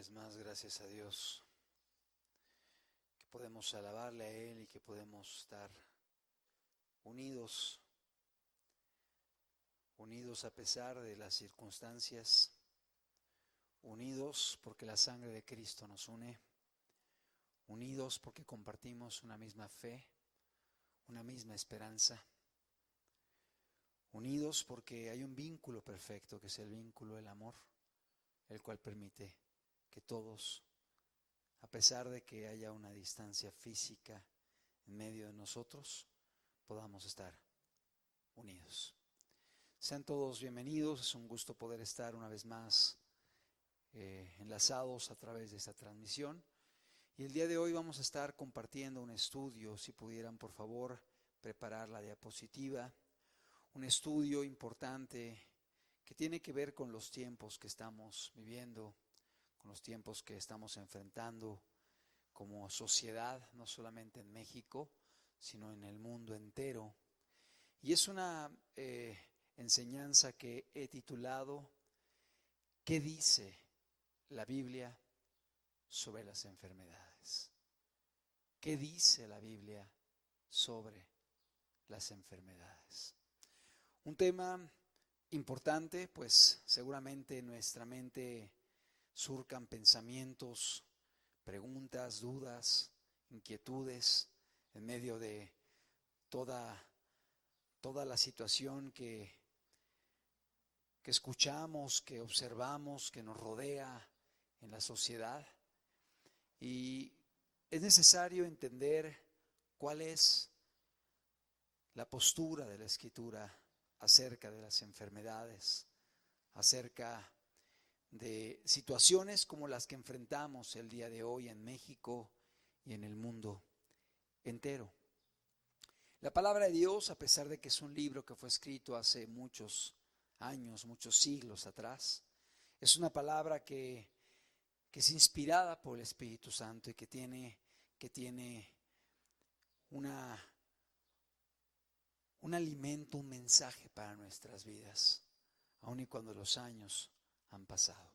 vez más, gracias a Dios, que podemos alabarle a Él y que podemos estar unidos a pesar de las circunstancias, unidos porque la sangre de Cristo nos une, unidos porque compartimos una misma fe, una misma esperanza, unidos porque hay un vínculo perfecto que es el vínculo del amor, el cual permite que todos, a pesar de que haya una distancia física en medio de nosotros, podamos estar unidos. Sean todos bienvenidos, es un gusto poder estar una vez más enlazados a través de esta transmisión. Y el día de hoy vamos a estar compartiendo un estudio, si pudieran por favor preparar la diapositiva, un estudio importante que tiene que ver con los tiempos que estamos viviendo, con los tiempos que estamos enfrentando como sociedad, no solamente en México, sino en el mundo entero. Y es una enseñanza que he titulado ¿Qué dice la Biblia sobre las enfermedades? ¿Qué dice la Biblia sobre las enfermedades? Un tema importante, pues seguramente en nuestra mente surcan pensamientos, preguntas, dudas, inquietudes en medio de toda la situación que escuchamos, que observamos, que nos rodea en la sociedad. Y es necesario entender cuál es la postura de la Escritura acerca de las enfermedades, acerca de situaciones como las que enfrentamos el día de hoy en México y en el mundo entero. La palabra de Dios, a pesar de que es un libro que fue escrito hace muchos años, muchos siglos atrás, es una palabra que es inspirada por el Espíritu Santo y que tiene un alimento, un mensaje para nuestras vidas, aun y cuando los años han pasado.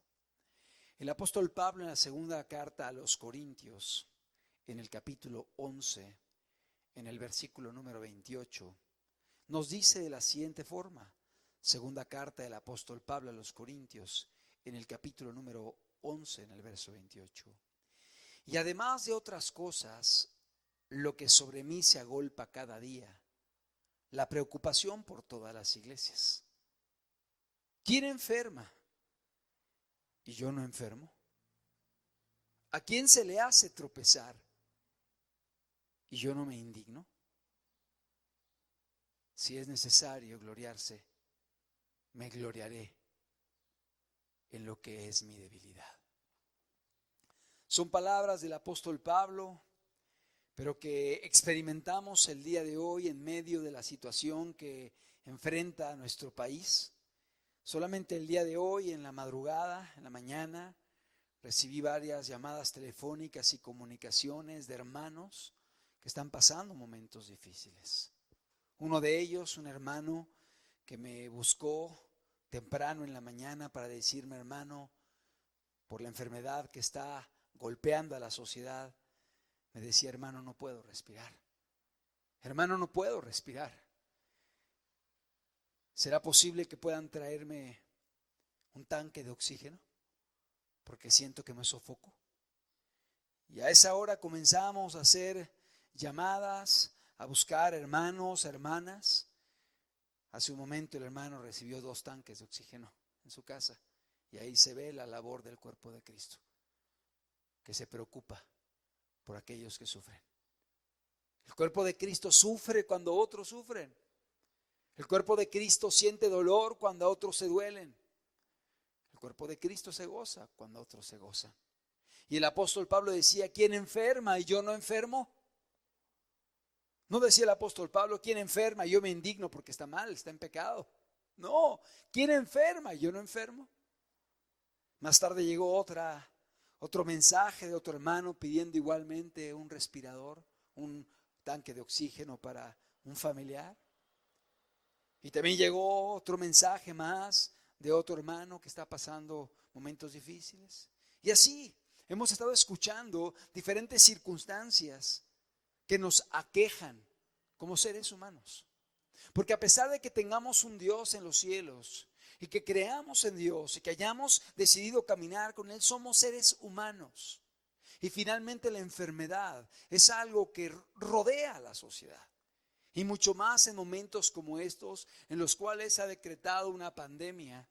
El apóstol Pablo en la segunda carta a los Corintios, en el capítulo 11, en el versículo número 28, nos dice de la siguiente forma, segunda carta del apóstol Pablo a los Corintios, en el capítulo número 11, en el verso 28. Y además de otras cosas, lo que sobre mí se agolpa cada día, la preocupación por todas las iglesias. ¿Quién enferma? ¿Y yo no enfermo? ¿A quién se le hace tropezar? ¿Y yo no me indigno? Si es necesario gloriarse, me gloriaré en lo que es mi debilidad. Son palabras del apóstol Pablo, pero que experimentamos el día de hoy en medio de la situación que enfrenta a nuestro país. Solamente el día de hoy, en la madrugada, en la mañana, recibí varias llamadas telefónicas y comunicaciones de hermanos que están pasando momentos difíciles. Uno de ellos, un hermano que me buscó temprano en la mañana para decirme, hermano, por la enfermedad que está golpeando a la sociedad, me decía, hermano, no puedo respirar. Hermano, no puedo respirar. ¿Será posible que puedan traerme un tanque de oxígeno? Porque siento que me sofoco. Y a esa hora comenzamos a hacer llamadas, a buscar hermanos, hermanas. Hace un momento el hermano recibió 2 tanques de oxígeno en su casa. Y ahí se ve la labor del cuerpo de Cristo, que se preocupa por aquellos que sufren. El cuerpo de Cristo sufre cuando otros sufren. El cuerpo de Cristo siente dolor cuando otros se duelen. El cuerpo de Cristo se goza cuando otros se gozan. Y el apóstol Pablo decía, ¿quién enferma y yo no enfermo? No decía el apóstol Pablo, ¿quién enferma y yo me indigno porque está mal, está en pecado? No, ¿quién enferma y yo no enfermo? Más tarde llegó otro mensaje de otro hermano pidiendo igualmente un respirador, un tanque de oxígeno para un familiar. Y también llegó otro mensaje más de otro hermano que está pasando momentos difíciles. Y así hemos estado escuchando diferentes circunstancias que nos aquejan como seres humanos. Porque a pesar de que tengamos un Dios en los cielos y que creamos en Dios y que hayamos decidido caminar con Él, somos seres humanos. Y finalmente la enfermedad es algo que rodea a la sociedad. Y mucho más en momentos como estos, en los cuales se ha decretado una pandemia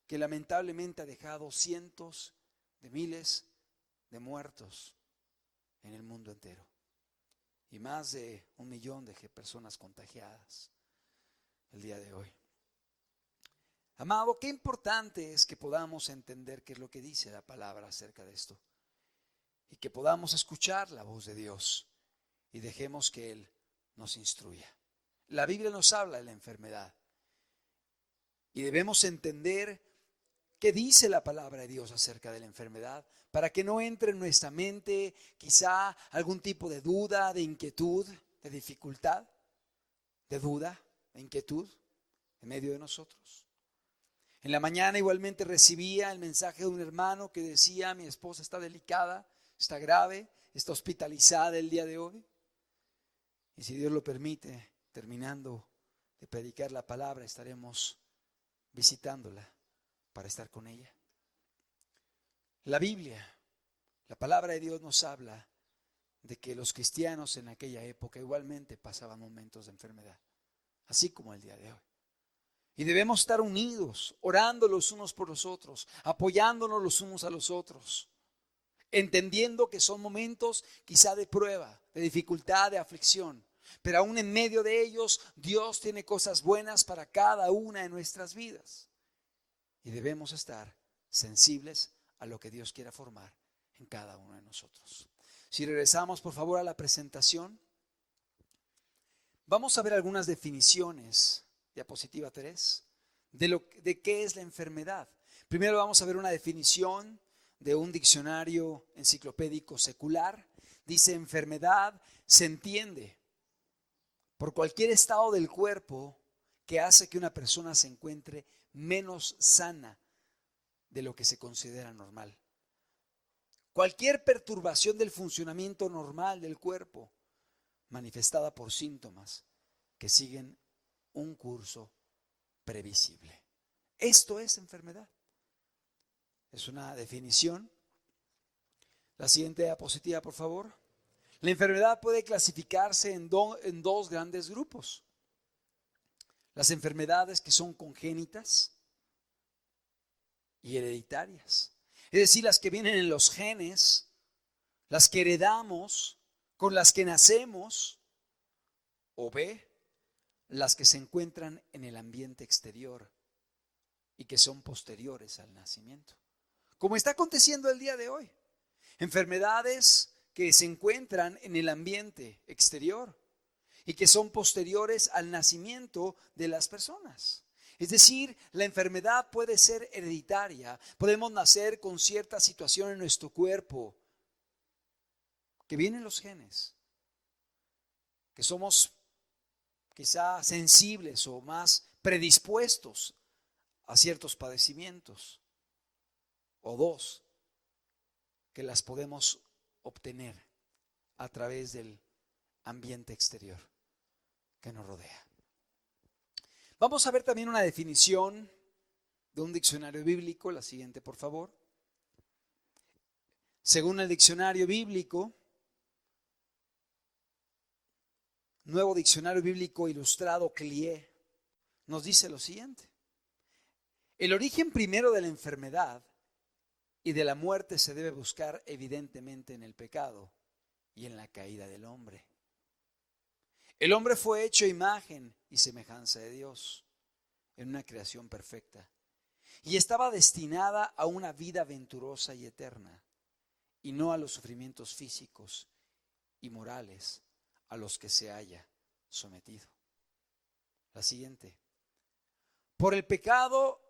que lamentablemente ha dejado cientos de miles de muertos en el mundo entero. Y más de 1 millón de personas contagiadas el día de hoy. Amado, qué importante es que podamos entender qué es lo que dice la palabra acerca de esto. Y que podamos escuchar la voz de Dios y dejemos que Él nos instruya. La Biblia nos habla de la enfermedad y debemos entender qué dice la palabra de Dios acerca de la enfermedad para que no entre en nuestra mente quizá algún tipo de duda, de inquietud, de dificultad, de duda, de inquietud en medio de nosotros. En la mañana igualmente recibía el mensaje de un hermano que decía: mi esposa está delicada, está grave, está hospitalizada el día de hoy. Y si Dios lo permite, terminando de predicar la palabra, estaremos visitándola para estar con ella. La Biblia, la palabra de Dios nos habla de que los cristianos en aquella época igualmente pasaban momentos de enfermedad, así como el día de hoy. Y debemos estar unidos, orando los unos por los otros, apoyándonos los unos a los otros, entendiendo que son momentos quizá de prueba, de dificultad, de aflicción, pero aún en medio de ellos Dios tiene cosas buenas para cada una de nuestras vidas y debemos estar sensibles a lo que Dios quiera formar en cada uno de nosotros. Si regresamos por favor a la presentación, vamos a ver algunas definiciones, diapositiva 3, de qué es la enfermedad. Primero vamos a ver una definición de un diccionario enciclopédico secular. Dice: enfermedad se entiende por cualquier estado del cuerpo que hace que una persona se encuentre menos sana de lo que se considera normal. Cualquier perturbación del funcionamiento normal del cuerpo manifestada por síntomas que siguen un curso previsible. Esto es enfermedad. Es una definición. La siguiente diapositiva, por favor. La enfermedad puede clasificarse en dos grandes grupos. Las enfermedades que son congénitas y hereditarias. Es decir, las que vienen en los genes, las que heredamos, con las que nacemos, o B, las que se encuentran en el ambiente exterior y que son posteriores al nacimiento. Como está aconteciendo el día de hoy. Enfermedades que se encuentran en el ambiente exterior y que son posteriores al nacimiento de las personas. Es decir, la enfermedad puede ser hereditaria. Podemos nacer con cierta situación en nuestro cuerpo que vienen los genes, que somos quizá sensibles o más predispuestos a ciertos padecimientos, o dos, que las podemos obtener a través del ambiente exterior que nos rodea. Vamos a ver también una definición de un diccionario bíblico, la siguiente por favor. Según el diccionario bíblico, Nuevo Diccionario Bíblico Ilustrado CLIE, nos dice lo siguiente: el origen primero de la enfermedad y de la muerte se debe buscar evidentemente en el pecado y en la caída del hombre. El hombre fue hecho imagen y semejanza de Dios en una creación perfecta y estaba destinada a una vida venturosa y eterna y no a los sufrimientos físicos y morales a los que se haya sometido. La siguiente: por el pecado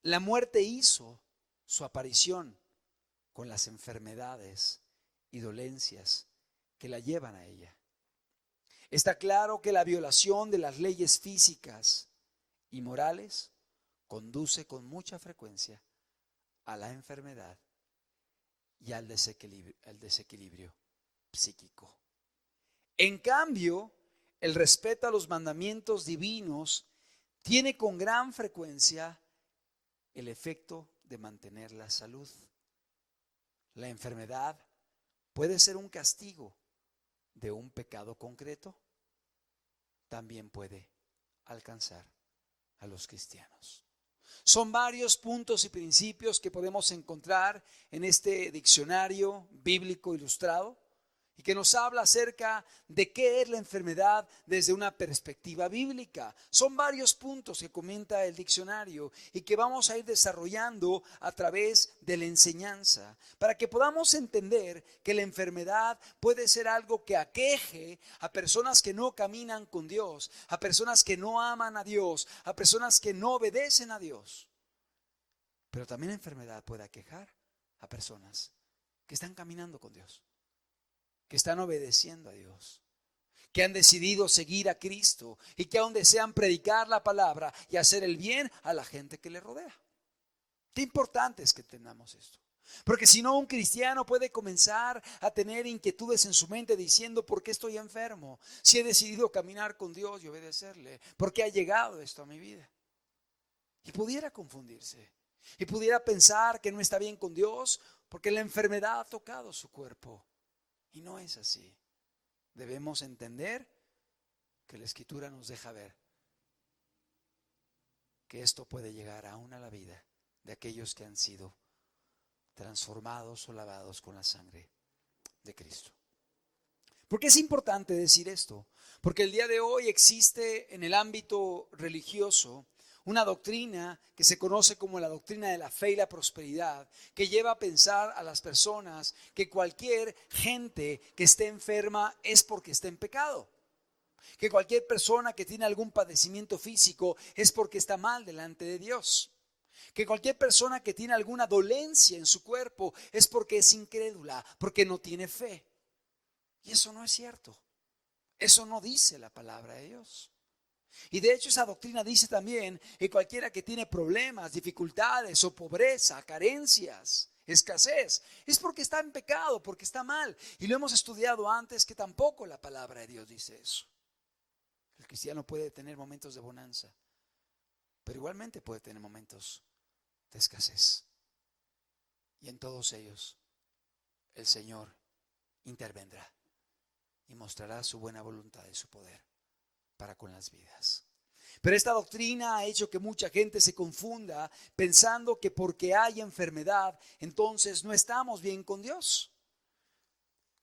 la muerte hizo su aparición con las enfermedades y dolencias que la llevan a ella. Está claro que la violación de las leyes físicas y morales conduce con mucha frecuencia a la enfermedad y al desequilibrio psíquico. En cambio, el respeto a los mandamientos divinos tiene con gran frecuencia el efecto de mantener la salud. La enfermedad puede ser un castigo de un pecado concreto, también puede alcanzar a los cristianos. Son varios puntos y principios que podemos encontrar en este diccionario bíblico ilustrado y que nos habla acerca de qué es la enfermedad desde una perspectiva bíblica. Son varios puntos que comenta el diccionario y que vamos a ir desarrollando a través de la enseñanza para que podamos entender que la enfermedad puede ser algo que aqueje a personas que no caminan con Dios, a personas que no aman a Dios, a personas que no obedecen a Dios. Pero también la enfermedad puede aquejar a personas que están caminando con Dios, que están obedeciendo a Dios, que han decidido seguir a Cristo y que aún desean predicar la palabra y hacer el bien a la gente que le rodea. Qué importante es que entendamos esto. Porque si no, un cristiano puede comenzar a tener inquietudes en su mente diciendo: ¿por qué estoy enfermo? Si he decidido caminar con Dios y obedecerle, ¿por qué ha llegado esto a mi vida? Y pudiera confundirse y pudiera pensar que no está bien con Dios porque la enfermedad ha tocado su cuerpo. Y no es así. Debemos entender que la Escritura nos deja ver que esto puede llegar aún a la vida de aquellos que han sido transformados o lavados con la sangre de Cristo. ¿Por qué es importante decir esto? Porque el día de hoy existe en el ámbito religioso una doctrina que se conoce como la doctrina de la fe y la prosperidad, que lleva a pensar a las personas que cualquier gente que esté enferma es porque está en pecado. Que cualquier persona que tiene algún padecimiento físico es porque está mal delante de Dios. Que cualquier persona que tiene alguna dolencia en su cuerpo es porque es incrédula, porque no tiene fe. Y eso no es cierto. Eso no dice la palabra de Dios. Y de hecho esa doctrina dice también que cualquiera que tiene problemas, dificultades o pobreza, carencias, escasez, es porque está en pecado, porque está mal. Y lo hemos estudiado antes, que tampoco la palabra de Dios dice eso. El cristiano puede tener momentos de bonanza, pero igualmente puede tener momentos de escasez. Y en todos ellos el Señor intervendrá y mostrará su buena voluntad y su poder para con las vidas. Pero esta doctrina ha hecho que mucha gente se confunda pensando que porque hay enfermedad, entonces no estamos bien con Dios.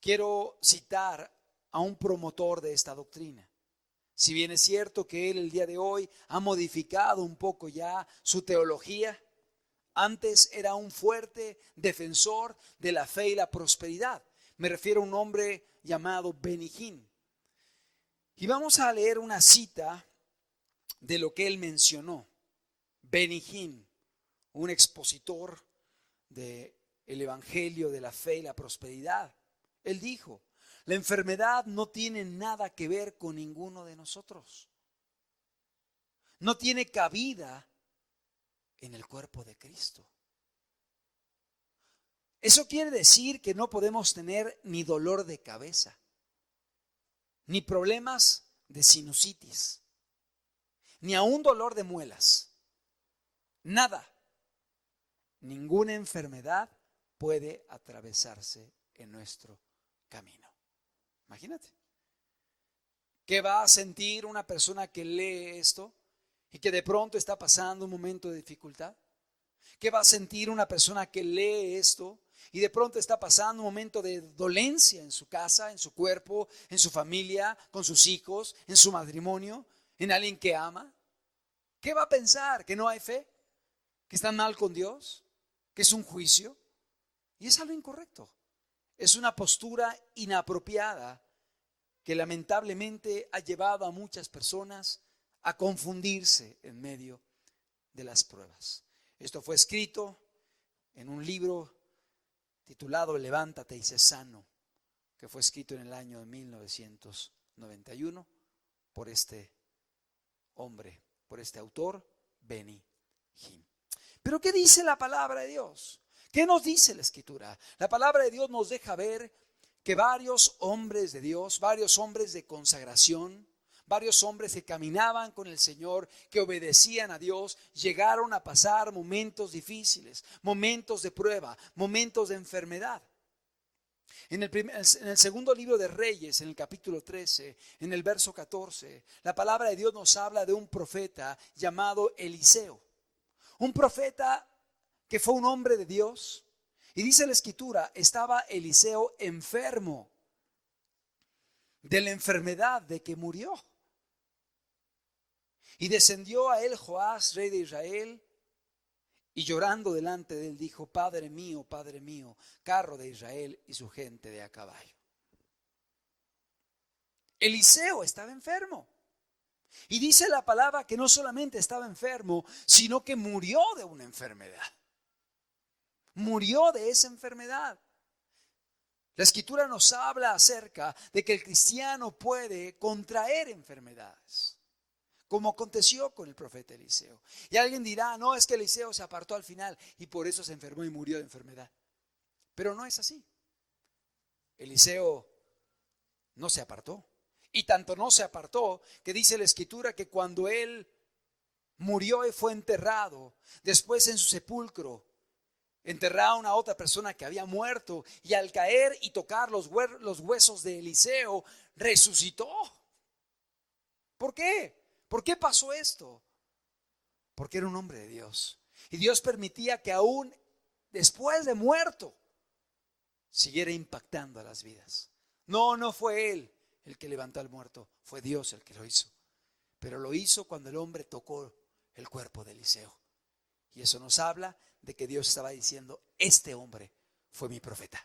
Quiero citar a un promotor de esta doctrina. Si bien es cierto que él el día de hoy ha modificado un poco ya su teología, antes era un fuerte defensor de la fe y la prosperidad. Me refiero a un hombre llamado Benny Hinn. Y vamos a leer una cita de lo que él mencionó. Benny Hinn, un expositor del Evangelio de la fe y la prosperidad. Él dijo: la enfermedad no tiene nada que ver con ninguno de nosotros. No tiene cabida en el cuerpo de Cristo. Eso quiere decir que no podemos tener ni dolor de cabeza, ni problemas de sinusitis, ni aún dolor de muelas. Nada. Ninguna enfermedad puede atravesarse en nuestro camino. Imagínate. ¿Qué va a sentir una persona que lee esto y que de pronto está pasando un momento de dificultad? ¿Qué va a sentir una persona que lee esto y de pronto está pasando un momento de dolencia en su casa, en su cuerpo, en su familia, con sus hijos, en su matrimonio, en alguien que ama? ¿Qué va a pensar? ¿Que no hay fe? ¿Que están mal con Dios? ¿Que es un juicio? Y es algo incorrecto. Es una postura inapropiada que lamentablemente ha llevado a muchas personas a confundirse en medio de las pruebas. Esto fue escrito en un libro titulado Levántate y sé sano, que fue escrito en el año de 1991 por este hombre, por este autor, Benny Hinn. Pero ¿qué dice la palabra de Dios? ¿Qué nos dice la Escritura? La palabra de Dios nos deja ver que varios hombres de Dios, varios hombres de consagración, varios hombres que caminaban con el Señor, que obedecían a Dios, llegaron a pasar momentos difíciles, momentos de prueba, momentos de enfermedad. En el segundo libro de Reyes, en el capítulo 13, en el verso 14, la palabra de Dios nos habla de un profeta llamado Eliseo. Un profeta que fue un hombre de Dios. Y dice la Escritura, estaba Eliseo enfermo de la enfermedad de que murió. Y descendió a él Joás, rey de Israel, y llorando delante de él dijo: Padre mío, carro de Israel y su gente de a caballo. Eliseo estaba enfermo. Y dice la palabra que no solamente estaba enfermo, sino que murió de una enfermedad. Murió de esa enfermedad. La Escritura nos habla acerca de que el cristiano puede contraer enfermedades, como aconteció con el profeta Eliseo. Y alguien dirá: no, es que Eliseo se apartó al final y por eso se enfermó y murió de enfermedad. Pero no es así. Eliseo no se apartó. Y tanto no se apartó que dice la Escritura que cuando él murió y fue enterrado, después en su sepulcro enterraron a otra persona que había muerto, y al caer y tocar los huesos de Eliseo, resucitó. ¿Por qué? ¿Por qué pasó esto? Porque era un hombre de Dios. Y Dios permitía que aún después de muerto siguiera impactando a las vidas. No fue él el que levantó al muerto, fue Dios el que lo hizo. Pero lo hizo cuando el hombre tocó el cuerpo de Eliseo. Y eso nos habla de que Dios estaba diciendo: este hombre fue mi profeta.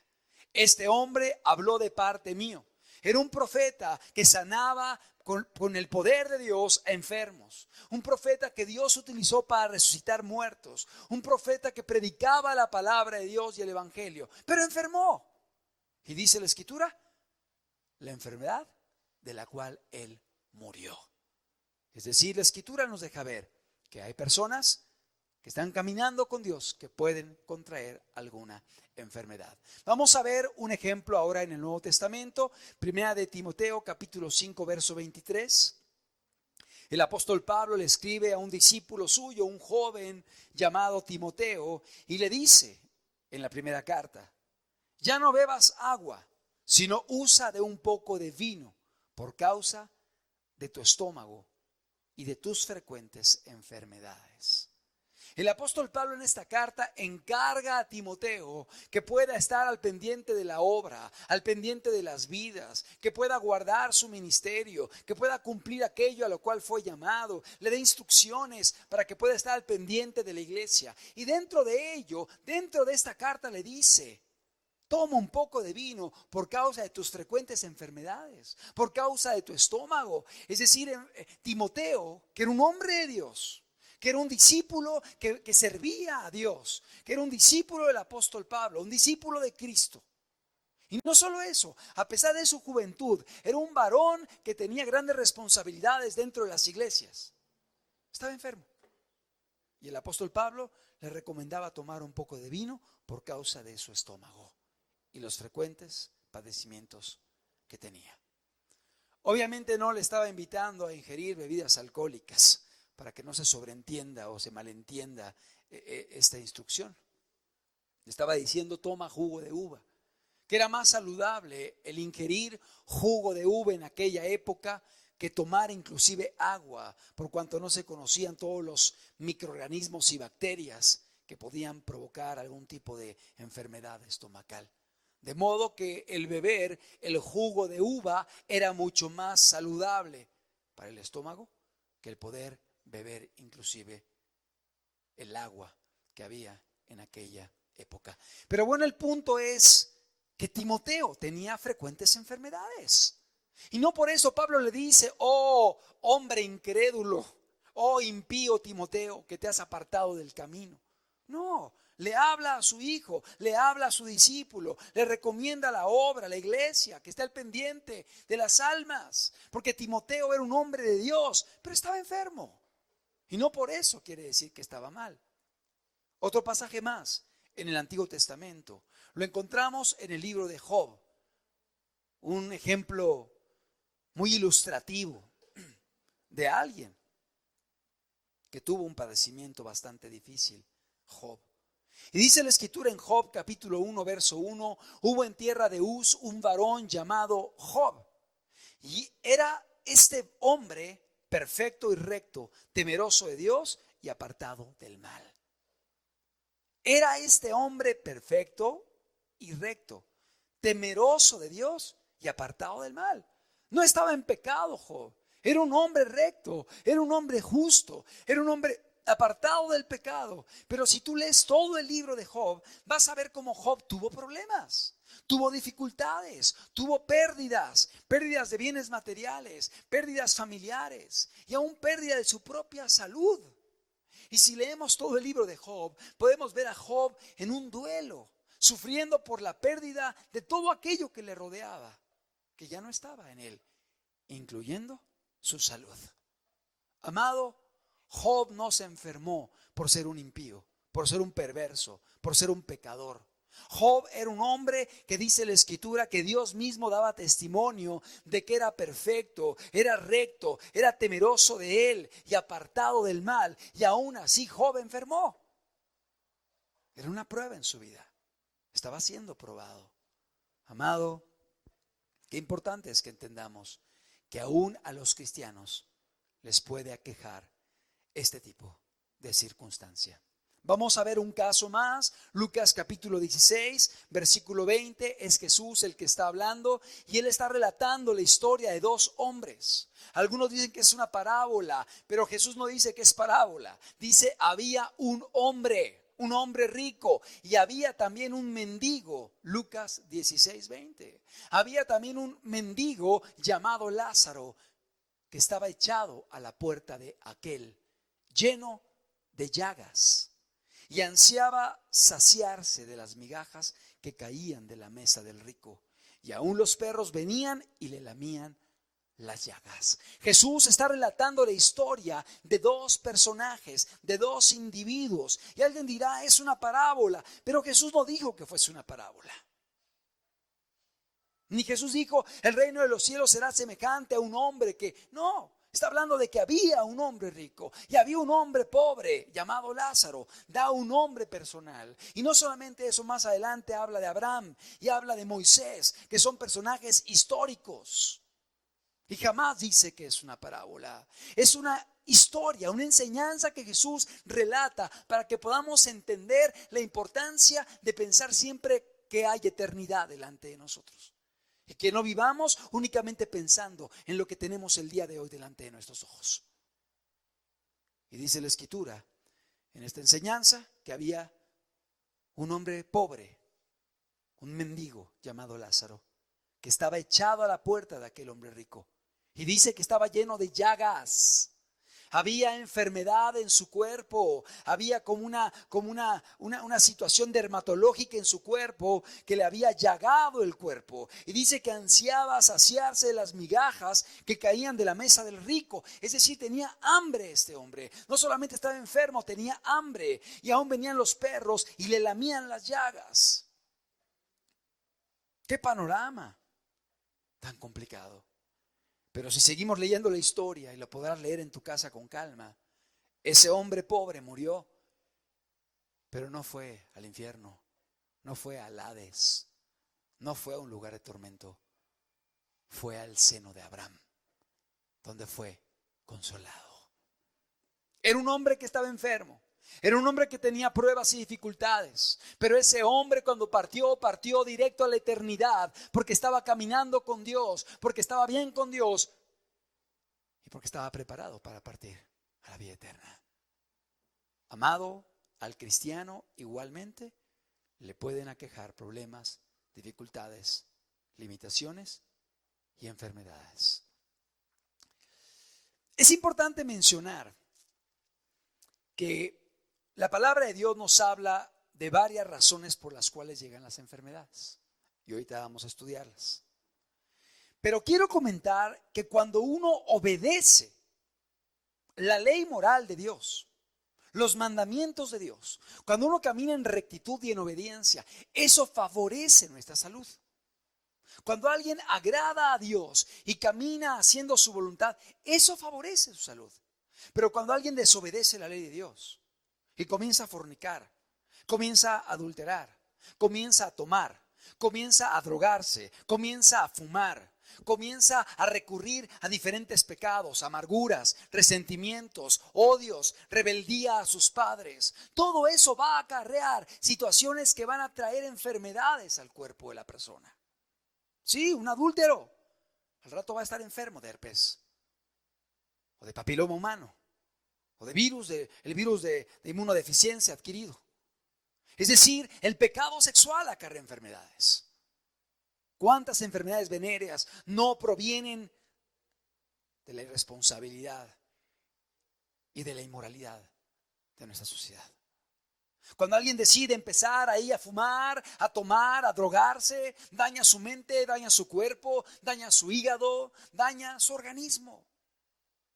Este hombre habló de parte mío. Era un profeta que sanaba con el poder de Dios a enfermos. Un profeta que Dios utilizó para resucitar muertos. Un profeta que predicaba la palabra de Dios y el evangelio. Pero enfermó. Y dice la Escritura, la enfermedad de la cual él murió. Es decir, la Escritura nos deja ver que hay personas que están caminando con Dios que pueden contraer alguna enfermedad. Vamos a ver un ejemplo ahora en el Nuevo Testamento, primera de Timoteo capítulo 5 verso 23. El apóstol Pablo le escribe a un discípulo suyo, un joven llamado Timoteo, y le dice en la primera carta: ya no bebas agua, sino usa de un poco de vino por causa de tu estómago y de tus frecuentes enfermedades. El apóstol Pablo en esta carta encarga a Timoteo que pueda estar al pendiente de la obra, al pendiente de las vidas, que pueda guardar su ministerio, que pueda cumplir aquello a lo cual fue llamado, le dé instrucciones para que pueda estar al pendiente de la iglesia. Y dentro de ello, dentro de esta carta le dice: toma un poco de vino por causa de tus frecuentes enfermedades, por causa de tu estómago. Es decir, Timoteo, que era un hombre de Dios, que era un discípulo que servía a Dios, que era un discípulo del apóstol Pablo, un discípulo de Cristo. Y no solo eso, a pesar de su juventud, era un varón que tenía grandes responsabilidades dentro de las iglesias. Estaba enfermo. Y el apóstol Pablo le recomendaba tomar un poco de vino por causa de su estómago y los frecuentes padecimientos que tenía. Obviamente no le estaba invitando a ingerir bebidas alcohólicas, para que no se sobreentienda o se malentienda esta instrucción. Le estaba diciendo: toma jugo de uva, que era más saludable el ingerir jugo de uva en aquella época que tomar inclusive agua, por cuanto no se conocían todos los microorganismos y bacterias que podían provocar algún tipo de enfermedad estomacal. De modo que el beber el jugo de uva era mucho más saludable para el estómago que el poder beber inclusive el agua que había en aquella época. Pero bueno, el punto es que Timoteo tenía frecuentes enfermedades. Y no por eso Pablo le dice: oh hombre incrédulo, oh impío Timoteo, que te has apartado del camino. No, le habla a su hijo, le habla a su discípulo, le recomienda la obra, la iglesia, que esté al pendiente de las almas. Porque Timoteo era un hombre de Dios, pero estaba enfermo. Y no por eso quiere decir que estaba mal. Otro pasaje más, en el Antiguo Testamento. Lo encontramos en el libro de Job, un ejemplo muy ilustrativo de alguien que tuvo un padecimiento bastante difícil, Job. Y dice la escritura en Job capítulo 1 verso 1, hubo en tierra de Uz un varón llamado Job. Y era este hombre perfecto y recto, temeroso de Dios y apartado del mal. Era este hombre perfecto y recto, temeroso de Dios y apartado del mal. No estaba en pecado Job. Era un hombre recto, era un hombre justo, era un hombre apartado del pecado. Pero si tú lees todo el libro de Job, vas a ver cómo Job tuvo problemas, tuvo dificultades, tuvo pérdidas de bienes materiales, pérdidas familiares y aún pérdida de su propia salud. Y si leemos todo el libro de Job, podemos ver a Job en un duelo, sufriendo por la pérdida de todo aquello que le rodeaba, que ya no estaba en él, incluyendo su salud. Amado, Job no se enfermó por ser un impío, por ser un perverso, por ser un pecador. Job era un hombre que dice la escritura que Dios mismo daba testimonio de que era perfecto, era recto, era temeroso de él y apartado del mal. Y aún así Job enfermó. Era una prueba en su vida. Estaba siendo probado. Amado, qué importante es que entendamos que aún a los cristianos les puede aquejar este tipo de circunstancia. Vamos a ver un caso más. Lucas capítulo 16, versículo 20. Es Jesús el que está hablando y él está relatando la historia de dos hombres. Algunos dicen que es una parábola, pero Jesús no dice que es parábola. Dice, había un hombre rico y había también un mendigo. Lucas 16, 20. Había también un mendigo llamado Lázaro que estaba echado a la puerta de aquel, lleno de llagas, y ansiaba saciarse de las migajas que caían de la mesa del rico. Y aún los perros venían y le lamían las llagas. Jesús está relatando la historia de dos personajes, de dos individuos. Y alguien dirá, es una parábola, pero Jesús no dijo que fuese una parábola. Ni Jesús dijo, el reino de los cielos será semejante a un hombre que... No, está hablando de que había un hombre rico y había un hombre pobre llamado Lázaro. Da un nombre personal. Y no solamente eso, más adelante habla de Abraham y habla de Moisés, que son personajes históricos. Y jamás dice que es una parábola. Es una historia, una enseñanza que Jesús relata para que podamos entender la importancia de pensar siempre que hay eternidad delante de nosotros. Y que no vivamos únicamente pensando en lo que tenemos el día de hoy delante de nuestros ojos. Y dice la escritura en esta enseñanza que había un hombre pobre, un mendigo llamado Lázaro, que estaba echado a la puerta de aquel hombre rico. Y dice que estaba lleno de llagas. Había enfermedad en su cuerpo, había como una situación dermatológica en su cuerpo que le había llagado el cuerpo. Y dice que ansiaba saciarse de las migajas que caían de la mesa del rico. Es decir, tenía hambre este hombre. No solamente estaba enfermo, tenía hambre. Y aún venían los perros y le lamían las llagas. ¡Qué panorama tan complicado! Pero si seguimos leyendo la historia, y lo podrás leer en tu casa con calma, ese hombre pobre murió, pero no fue al infierno, no fue al Hades, no fue a un lugar de tormento, fue al seno de Abraham, donde fue consolado. Era un hombre que estaba enfermo. Era un hombre que tenía pruebas y dificultades, pero ese hombre cuando partió directo a la eternidad, porque estaba caminando con Dios, porque estaba bien con Dios y porque estaba preparado para partir a la vida eterna. Amado, al cristiano igualmente le pueden aquejar problemas, dificultades, limitaciones y enfermedades. Es importante mencionar que la palabra de Dios nos habla de varias razones por las cuales llegan las enfermedades. Y ahorita vamos a estudiarlas. Pero quiero comentar que cuando uno obedece la ley moral de Dios, los mandamientos de Dios, cuando uno camina en rectitud y en obediencia, eso favorece nuestra salud. Cuando alguien agrada a Dios y camina haciendo su voluntad, eso favorece su salud. Pero cuando alguien desobedece la ley de Dios y comienza a fornicar, comienza a adulterar, comienza a tomar, comienza a drogarse, comienza a fumar, comienza a recurrir a diferentes pecados, amarguras, resentimientos, odios, rebeldía a sus padres, todo eso va a acarrear situaciones que van a traer enfermedades al cuerpo de la persona. Sí, un adúltero al rato va a estar enfermo de herpes o de papiloma humano o de virus, el virus de inmunodeficiencia adquirido. Es decir, el pecado sexual acarrea enfermedades. ¿Cuántas enfermedades venéreas no provienen de la irresponsabilidad y de la inmoralidad de nuestra sociedad? Cuando alguien decide empezar ahí a fumar, a tomar, a drogarse, daña su mente, daña su cuerpo, daña su hígado, daña su organismo,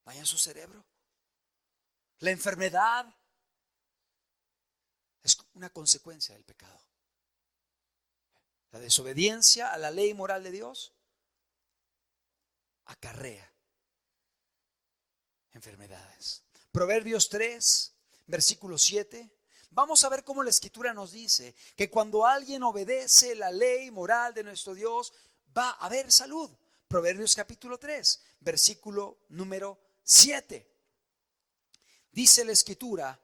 daña su cerebro. La enfermedad es una consecuencia del pecado. La desobediencia a la ley moral de Dios acarrea enfermedades. Proverbios 3, versículo 7. Vamos a ver cómo la Escritura nos dice que cuando alguien obedece la ley moral de nuestro Dios, va a haber salud. Proverbios capítulo 3, versículo número 7. Dice la Escritura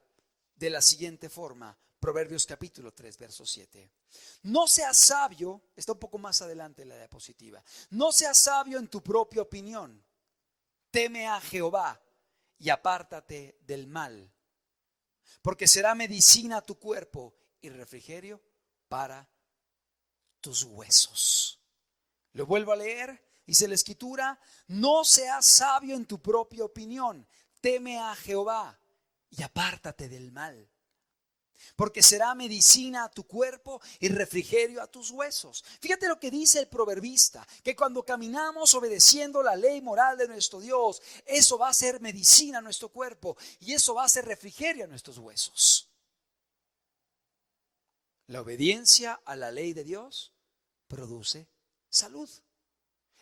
de la siguiente forma, Proverbios capítulo 3, verso 7. No seas sabio, está un poco más adelante en la diapositiva, no seas sabio en tu propia opinión. Teme a Jehová y apártate del mal, porque será medicina a tu cuerpo y refrigerio para tus huesos. Lo vuelvo a leer, dice la Escritura, no seas sabio en tu propia opinión, teme a Jehová y apártate del mal, porque será medicina a tu cuerpo y refrigerio a tus huesos. Fíjate lo que dice el proverbista, que cuando caminamos obedeciendo la ley moral de nuestro Dios, eso va a ser medicina a nuestro cuerpo y eso va a ser refrigerio a nuestros huesos. La obediencia a la ley de Dios produce salud.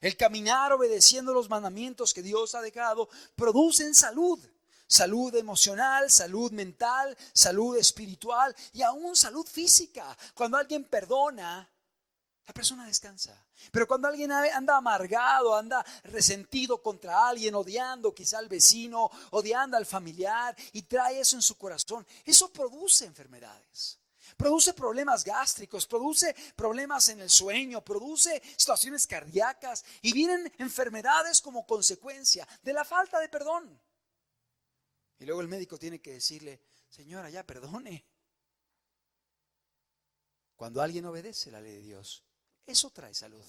El caminar obedeciendo los mandamientos que Dios ha dejado producen salud. Salud emocional, salud mental, salud espiritual y aún salud física. Cuando alguien perdona, la persona descansa. Pero cuando alguien anda amargado, anda resentido contra alguien, odiando quizá al vecino, odiando al familiar y trae eso en su corazón, eso produce enfermedades. Produce problemas gástricos, produce problemas en el sueño, produce situaciones cardíacas y vienen enfermedades como consecuencia de la falta de perdón. Y luego el médico tiene que decirle, señora, ya perdone. Cuando alguien obedece la ley de Dios, eso trae salud.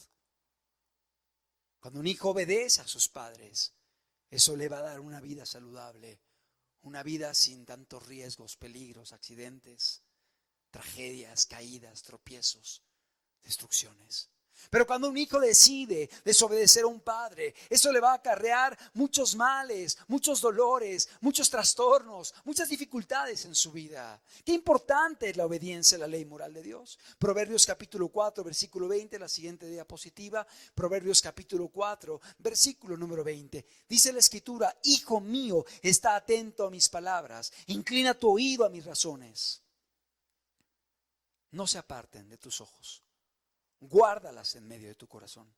Cuando un hijo obedece a sus padres, eso le va a dar una vida saludable, una vida sin tantos riesgos, peligros, accidentes, tragedias, caídas, tropiezos, destrucciones. Pero cuando un hijo decide desobedecer a un padre, eso le va a acarrear muchos males, muchos dolores, muchos trastornos, muchas dificultades en su vida. Qué importante es la obediencia a la ley moral de Dios. Proverbios capítulo 4, versículo 20, la siguiente diapositiva. Proverbios capítulo 4, versículo número 20. Dice la Escritura, hijo mío, está atento a mis palabras, inclina tu oído a mis razones. No se aparten de tus ojos. Guárdalas en medio de tu corazón,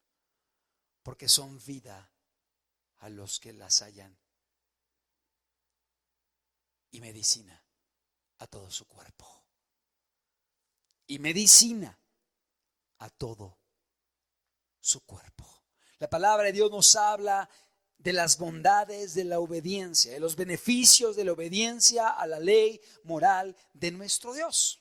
porque son vida a los que las hallan y medicina a todo su cuerpo. Y medicina a todo su cuerpo. La palabra de Dios nos habla de las bondades de la obediencia, de los beneficios de la obediencia a la ley moral de nuestro Dios.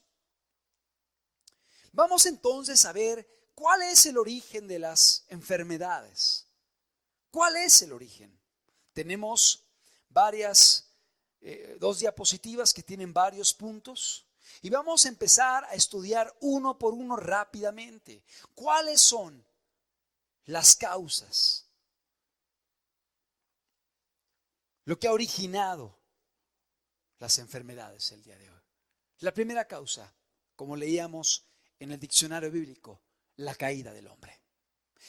Vamos entonces a ver cuál es el origen de las enfermedades. ¿Cuál es el origen? Tenemos dos diapositivas que tienen varios puntos y vamos a empezar a estudiar uno por uno rápidamente. ¿Cuáles son las causas? Lo que ha originado las enfermedades el día de hoy. La primera causa, como leíamos en el diccionario bíblico, la caída del hombre.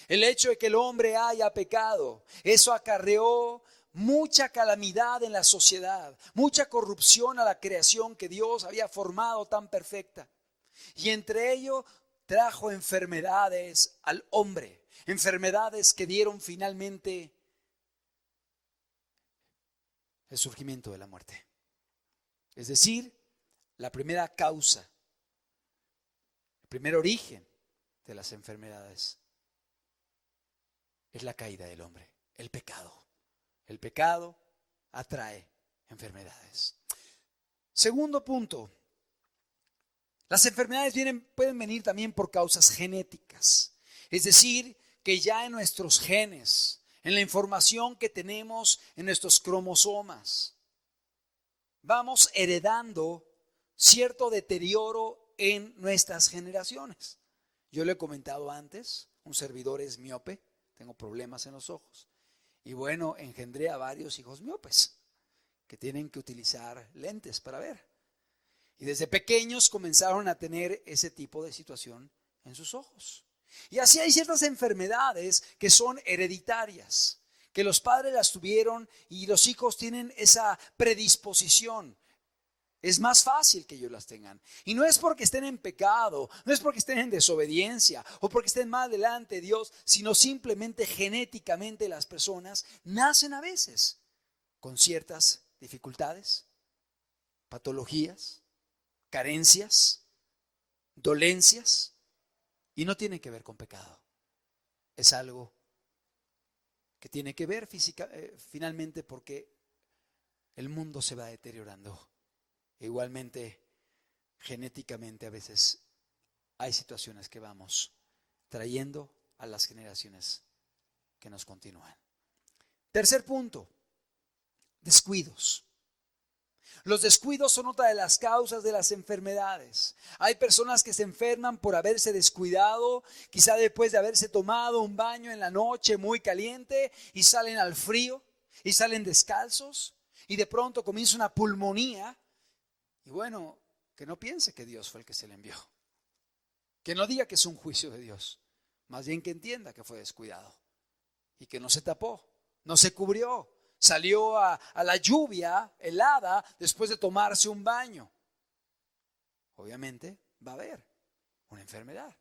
El hecho de que el hombre haya pecado, eso acarreó mucha calamidad en la sociedad, mucha corrupción a la creación que Dios había formado tan perfecta. Y entre ello trajo enfermedades al hombre, enfermedades que dieron finalmente el surgimiento de la muerte. Es decir, la primera causa, el primer origen de las enfermedades es la caída del hombre, el pecado. El pecado atrae enfermedades. Segundo punto, las enfermedades pueden venir también por causas genéticas. Es decir, que ya en nuestros genes, en la información que tenemos en nuestros cromosomas, vamos heredando cierto deterioro en nuestras generaciones. Yo le he comentado antes, un servidor es miope, tengo problemas en los ojos. Y bueno, engendré a varios hijos miopes que tienen que utilizar lentes para ver. Y desde pequeños comenzaron a tener ese tipo de situación en sus ojos. Y así hay ciertas enfermedades que son hereditarias, que los padres las tuvieron y los hijos tienen esa predisposición. Es más fácil que ellos las tengan. Y no es porque estén en pecado, no es porque estén en desobediencia o porque estén mal delante de Dios, sino simplemente genéticamente las personas nacen a veces con ciertas dificultades, patologías, carencias, dolencias, y no tiene que ver con pecado. Es algo que tiene que ver finalmente porque el mundo se va deteriorando. Igualmente, genéticamente a veces hay situaciones que vamos trayendo a las generaciones que nos continúan. Tercer punto, descuidos. Los descuidos son otra de las causas de las enfermedades. Hay personas que se enferman por haberse descuidado, quizá después de haberse tomado un baño en la noche muy caliente y salen al frío y salen descalzos y de pronto comienza una pulmonía. Y bueno, que no piense que Dios fue el que se le envió. Que no diga que es un juicio de Dios. Más bien que entienda que fue descuidado. Y que no se tapó, no se cubrió. Salió a la lluvia helada después de tomarse un baño. Obviamente va a haber una enfermedad.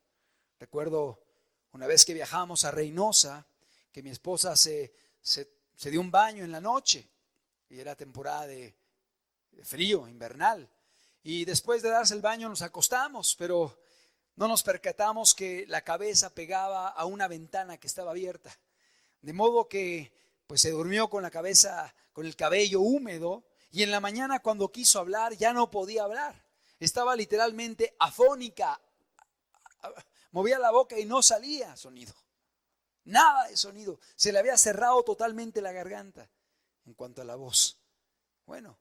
Recuerdo una vez que viajamos a Reynosa, que mi esposa se dio un baño en la noche. Y era temporada de frío, invernal. Y después de darse el baño nos acostamos, pero no nos percatamos que la cabeza pegaba a una ventana que estaba abierta. De modo que pues se durmió con la cabeza, con el cabello húmedo, y en la mañana cuando quiso hablar ya no podía hablar. Estaba literalmente afónica. Movía la boca y no salía sonido. Nada de sonido. Se le había cerrado totalmente la garganta en cuanto a la voz. Bueno,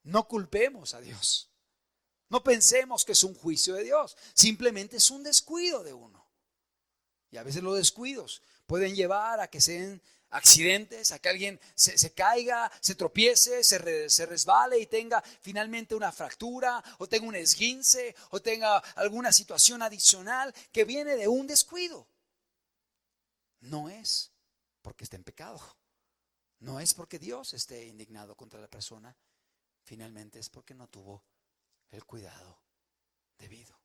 no culpemos a Dios. No pensemos que es un juicio de Dios. Simplemente es un descuido de uno. Y a veces los descuidos pueden llevar a que se den accidentes, a que alguien se caiga, se tropiece, se resbale y tenga finalmente una fractura o tenga un esguince o tenga alguna situación adicional que viene de un descuido. No es porque esté en pecado. No es porque Dios esté indignado contra la persona. Finalmente es porque no tuvo el cuidado debido.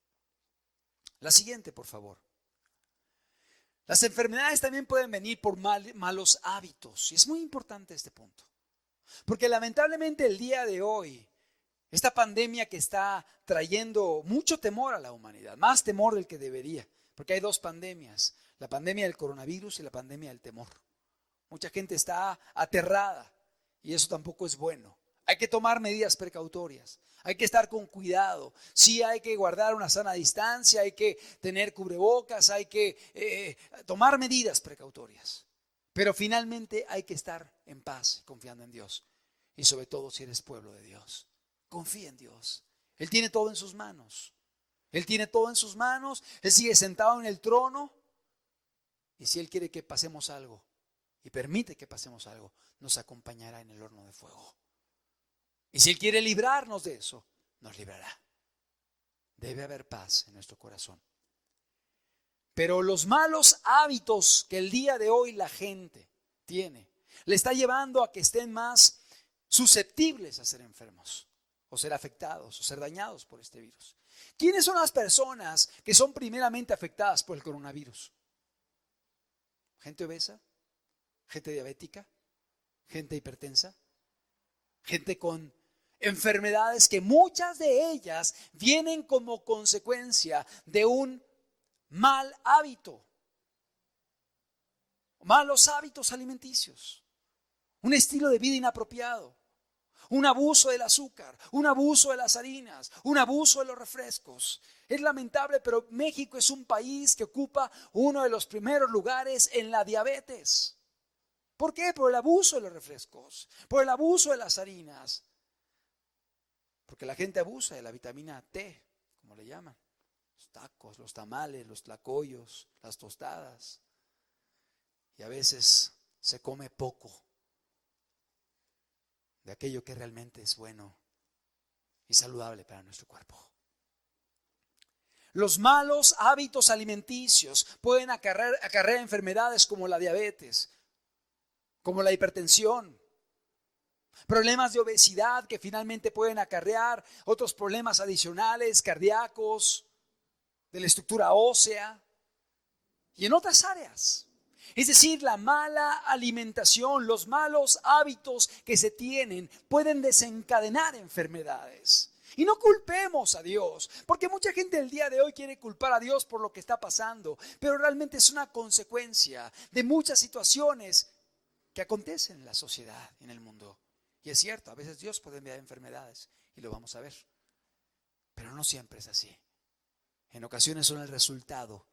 La siguiente, por favor. Las enfermedades también pueden venir por malos hábitos. Y es muy importante este punto. Porque lamentablemente el día de hoy, esta pandemia que está trayendo mucho temor a la humanidad, más temor del que debería. Porque hay dos pandemias, la pandemia del coronavirus y la pandemia del temor. Mucha gente está aterrada y eso tampoco es bueno. Hay que tomar medidas precautorias, hay que estar con cuidado. Sí, hay que guardar una sana distancia, hay que tener cubrebocas, hay que tomar medidas precautorias. Pero finalmente hay que estar en paz, confiando en Dios. Y sobre todo si eres pueblo de Dios, confía en Dios. Él tiene todo en sus manos. Él tiene todo en sus manos. Él sigue sentado en el trono. Y si Él quiere que pasemos algo y permite que pasemos algo, nos acompañará en el horno de fuego. Y si Él quiere librarnos de eso, nos librará. Debe haber paz en nuestro corazón. Pero los malos hábitos que el día de hoy la gente tiene, le está llevando a que estén más susceptibles a ser enfermos, o ser afectados, o ser dañados por este virus. ¿Quiénes son las personas que son primeramente afectadas por el coronavirus? Gente obesa, gente diabética, gente hipertensa, gente con enfermedades que muchas de ellas vienen como consecuencia de un mal hábito, malos hábitos alimenticios, un estilo de vida inapropiado, un abuso del azúcar, un abuso de las harinas, un abuso de los refrescos. Es lamentable, pero México es un país que ocupa uno de los primeros lugares en la diabetes. ¿Por qué? Por el abuso de los refrescos, por el abuso de las harinas, porque la gente abusa de la vitamina T, como le llaman, los tacos, los tamales, los tlacoyos, las tostadas, y a veces se come poco de aquello que realmente es bueno y saludable para nuestro cuerpo. Los malos hábitos alimenticios pueden acarrear enfermedades como la diabetes, como la hipertensión, problemas de obesidad que finalmente pueden acarrear otros problemas adicionales, cardíacos, de la estructura ósea y en otras áreas. Es decir, la mala alimentación, los malos hábitos que se tienen pueden desencadenar enfermedades. Y no culpemos a Dios, porque mucha gente el día de hoy quiere culpar a Dios por lo que está pasando, pero realmente es una consecuencia de muchas situaciones que acontecen en la sociedad y en el mundo. Y es cierto, a veces Dios puede enviar enfermedades y lo vamos a ver, pero no siempre es así. En ocasiones son el resultado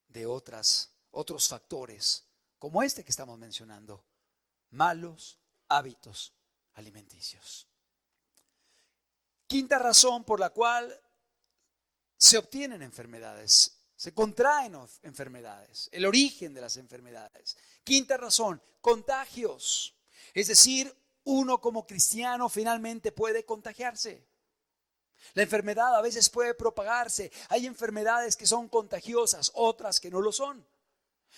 de otros factores, como este que estamos mencionando, malos hábitos alimenticios. Quinta razón por la cual se obtienen enfermedades, se contraen enfermedades, el origen de las enfermedades. Quinta razón, contagios. Es decir, uno como cristiano finalmente puede contagiarse. La enfermedad a veces puede propagarse. Hay enfermedades que son contagiosas, otras que no lo son.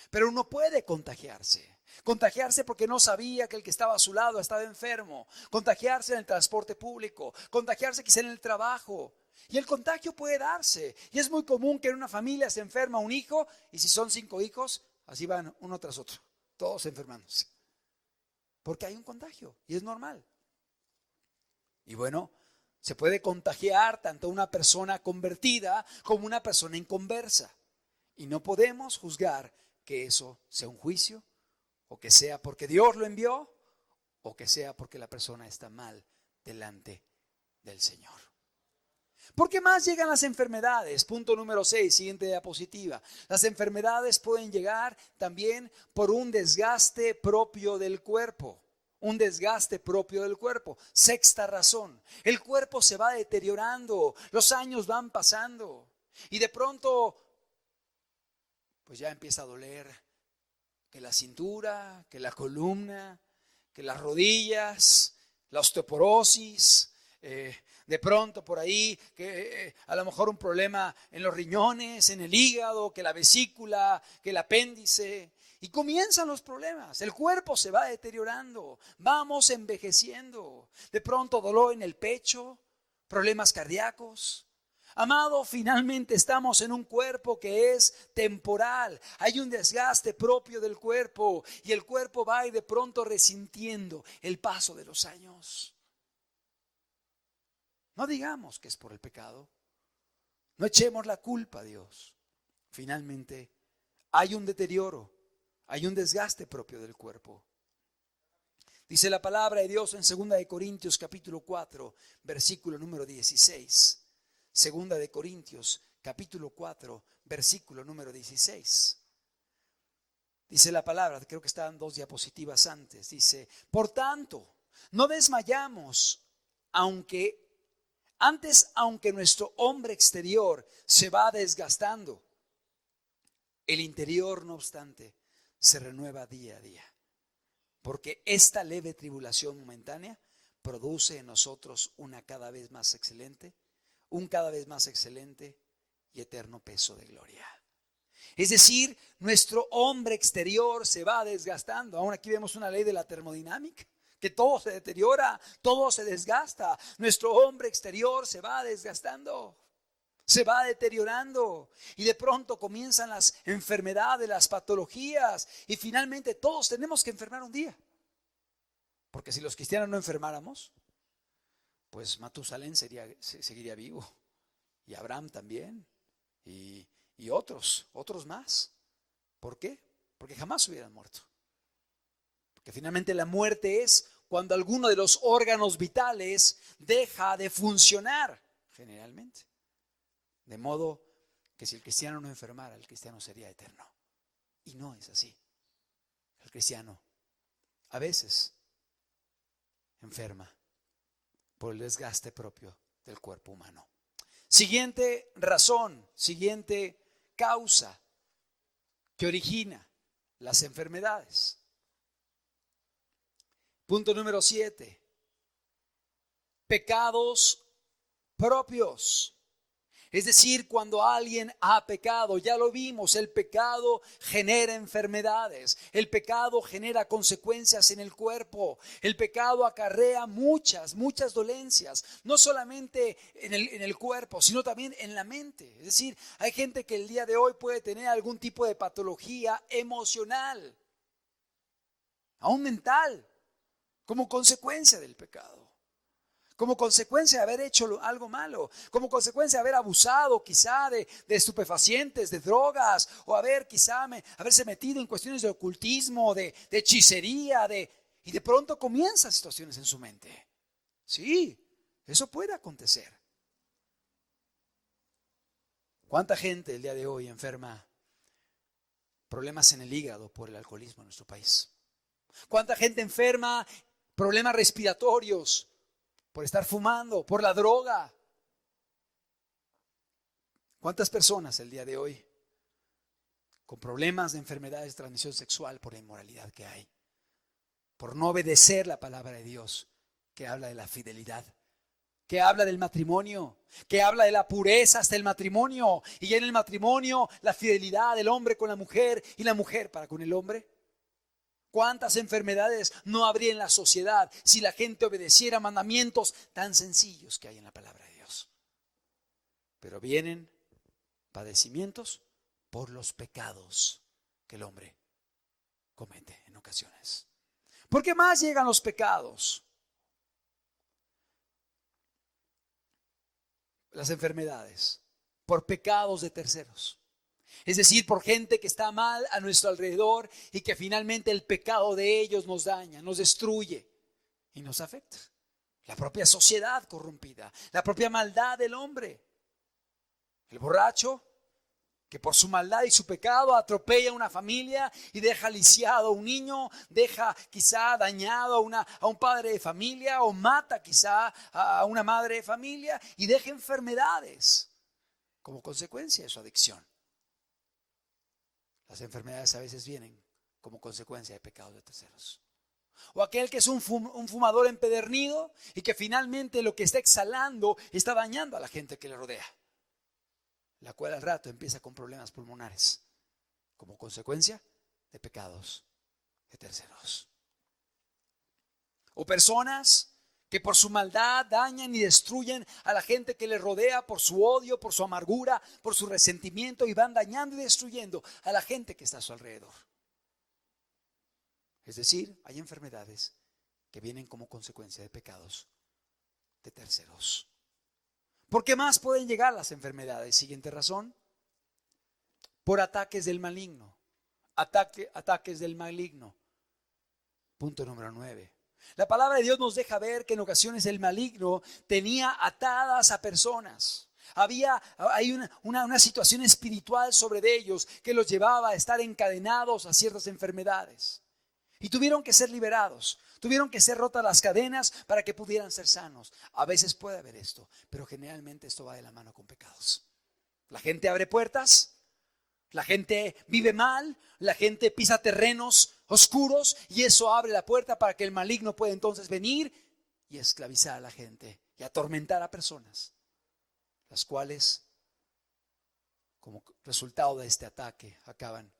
Pero uno puede contagiarse. Contagiarse porque no sabía que el que estaba a su lado estaba enfermo. Contagiarse en el transporte público. Contagiarse quizá en el trabajo. Y el contagio puede darse. Y es muy común que en una familia se enferma un hijo. Y si son 5 hijos, así van uno tras otro. Todos enfermándose. Porque hay un contagio. Y es normal. Y bueno, se puede contagiar tanto una persona convertida como una persona inconversa. Y no podemos juzgar que eso sea un juicio, o que sea porque Dios lo envió, o que sea porque la persona está mal delante del Señor. ¿Por qué más llegan las enfermedades? Punto número 6, siguiente diapositiva. Las enfermedades pueden llegar también por un desgaste propio del cuerpo. Un desgaste propio del cuerpo. Sexta razón, el cuerpo se va deteriorando, los años van pasando y de pronto pues ya empieza a doler que la cintura, que la columna, que las rodillas, la osteoporosis, de pronto por ahí que a lo mejor un problema en los riñones, en el hígado, que la vesícula, que el apéndice. Y comienzan los problemas, el cuerpo se va deteriorando, vamos envejeciendo, de pronto dolor en el pecho, problemas cardíacos. Amado, finalmente estamos en un cuerpo que es temporal, hay un desgaste propio del cuerpo y el cuerpo va y de pronto resintiendo el paso de los años. No digamos que es por el pecado, no echemos la culpa a Dios. Finalmente hay un deterioro. Hay un desgaste propio del cuerpo. Dice la palabra de Dios en 2 Corintios capítulo 4, versículo número 16. 2 Corintios capítulo 4, versículo número 16. Dice la palabra, creo que estaban 2 diapositivas antes. Dice, por tanto, no desmayamos, aunque nuestro hombre exterior se va desgastando, el interior, no obstante, se renueva día a día, porque esta leve tribulación momentánea produce en nosotros un cada vez más excelente y eterno peso de gloria. Es decir, nuestro hombre exterior se va desgastando. Aún aquí vemos una ley de la termodinámica, que todo se deteriora, todo se desgasta. Nuestro hombre exterior se va desgastando, se va deteriorando, y de pronto comienzan las enfermedades, las patologías, y finalmente todos tenemos que enfermar un día. Porque si los cristianos no enfermáramos, pues Matusalén seguiría vivo, y Abraham también, y otros más. ¿Por qué? Porque jamás hubieran muerto. Porque finalmente la muerte es cuando alguno de los órganos vitales deja de funcionar, generalmente. De modo que si el cristiano no enfermara, el cristiano sería eterno. Y no es así. El cristiano a veces enferma por el desgaste propio del cuerpo humano. Siguiente razón, siguiente causa que origina las enfermedades. Punto número 7. Pecados propios. Es decir, cuando alguien ha pecado, ya lo vimos, el pecado genera enfermedades, el pecado genera consecuencias en el cuerpo, el pecado acarrea muchas dolencias, no solamente en el cuerpo, sino también en la mente. Es decir, hay gente que el día de hoy puede tener algún tipo de patología emocional, aún mental, como consecuencia del pecado. Como consecuencia de haber hecho algo malo, como consecuencia de haber abusado quizá de estupefacientes, de drogas, o haberse metido en cuestiones de ocultismo, de hechicería, y de pronto comienzan situaciones en su mente. Sí, eso puede acontecer. ¿Cuánta gente el día de hoy enferma problemas en el hígado por el alcoholismo en nuestro país? ¿Cuánta gente enferma problemas respiratorios por estar fumando, por la droga? ¿Cuántas personas el día de hoy con problemas de enfermedades de transmisión sexual por la inmoralidad que hay? Por no obedecer la palabra de Dios, que habla de la fidelidad, que habla del matrimonio, que habla de la pureza hasta el matrimonio, y en el matrimonio la fidelidad del hombre con la mujer y la mujer para con el hombre. ¿Cuántas enfermedades no habría en la sociedad si la gente obedeciera mandamientos tan sencillos que hay en la palabra de Dios? Pero vienen padecimientos por los pecados que el hombre comete en ocasiones. ¿Por qué más llegan los pecados? Las enfermedades, por pecados de terceros. Es decir, por gente que está mal a nuestro alrededor y que finalmente el pecado de ellos nos daña, nos destruye y nos afecta. La propia sociedad corrompida, la propia maldad del hombre. El borracho que por su maldad y su pecado atropella a una familia y deja lisiado a un niño, deja quizá dañado a un padre de familia, o mata quizá a una madre de familia y deja enfermedades como consecuencia de su adicción. Las enfermedades a veces vienen como consecuencia de pecados de terceros. O aquel que es un fumador empedernido y que finalmente lo que está exhalando está dañando a la gente que le rodea, la cual al rato empieza con problemas pulmonares como consecuencia de pecados de terceros. O personas que por su maldad dañan y destruyen a la gente que les rodea, por su odio, por su amargura, por su resentimiento, y van dañando y destruyendo a la gente que está a su alrededor. Es decir, hay enfermedades que vienen como consecuencia de pecados de terceros. ¿Por qué más pueden llegar las enfermedades? Siguiente razón: por ataques del maligno. Ataques del maligno. Punto número 9. La palabra de Dios nos deja ver que en ocasiones el maligno tenía atadas a personas. Hay una situación espiritual sobre de ellos que los llevaba a estar encadenados a ciertas enfermedades. Y tuvieron que ser liberados, tuvieron que ser rotas las cadenas para que pudieran ser sanos. A veces puede haber esto, pero generalmente esto va de la mano con pecados. La gente abre puertas, la gente vive mal, la gente pisa terrenos oscuros, y eso abre la puerta para que el maligno pueda entonces venir y esclavizar a la gente y atormentar a personas, las cuales, como resultado de este ataque, acaban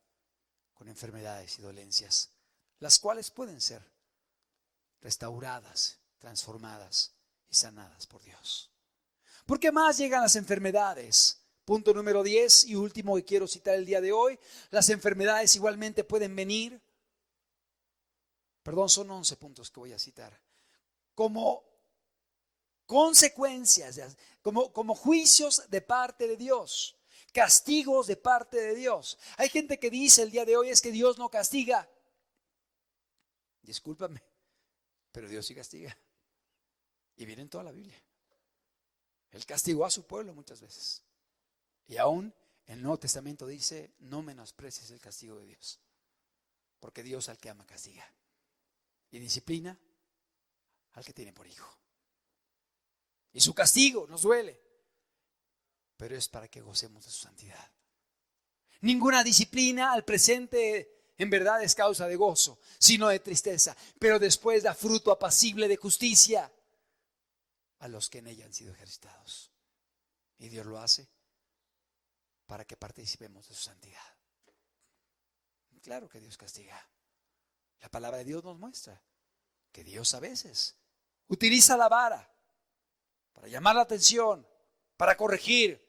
con enfermedades y dolencias, las cuales pueden ser restauradas, transformadas y sanadas por Dios. ¿Por qué más llegan las enfermedades? Punto número 10 y último que quiero citar el día de hoy. Las enfermedades igualmente pueden venir, son 11 puntos que voy a citar, como consecuencias, como juicios de parte de Dios, castigos de parte de Dios. Hay gente que dice el día de hoy es que Dios no castiga. Discúlpame, pero Dios sí castiga. Y viene en toda la Biblia. Él castigó a su pueblo muchas veces. Y aún el Nuevo Testamento dice, no menosprecies el castigo de Dios, porque Dios al que ama castiga y disciplina al que tiene por hijo. Y su castigo nos duele, pero es para que gocemos de su santidad. Ninguna disciplina al presente en verdad es causa de gozo, sino de tristeza, pero después da fruto apacible de justicia a los que en ella han sido ejercitados. Y Dios lo hace para que participemos de su santidad. Claro que Dios castiga. La palabra de Dios nos muestra que Dios a veces utiliza la vara para llamar la atención, para corregir,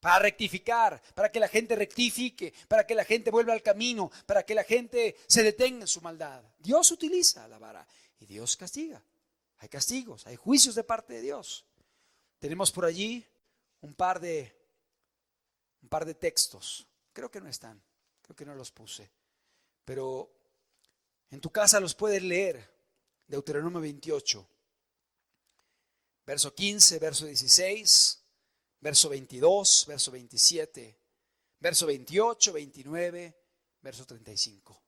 para rectificar, para que la gente rectifique, para que la gente vuelva al camino, para que la gente se detenga en su maldad. Dios utiliza la vara y Dios castiga. Hay castigos, hay juicios de parte de Dios. Tenemos por allí un par de textos. Creo que no están, creo que no los puse. Pero en tu casa los puedes leer. Deuteronomio 28, verso 15, verso 16, verso 22, verso 27, verso 28, 29, verso 35.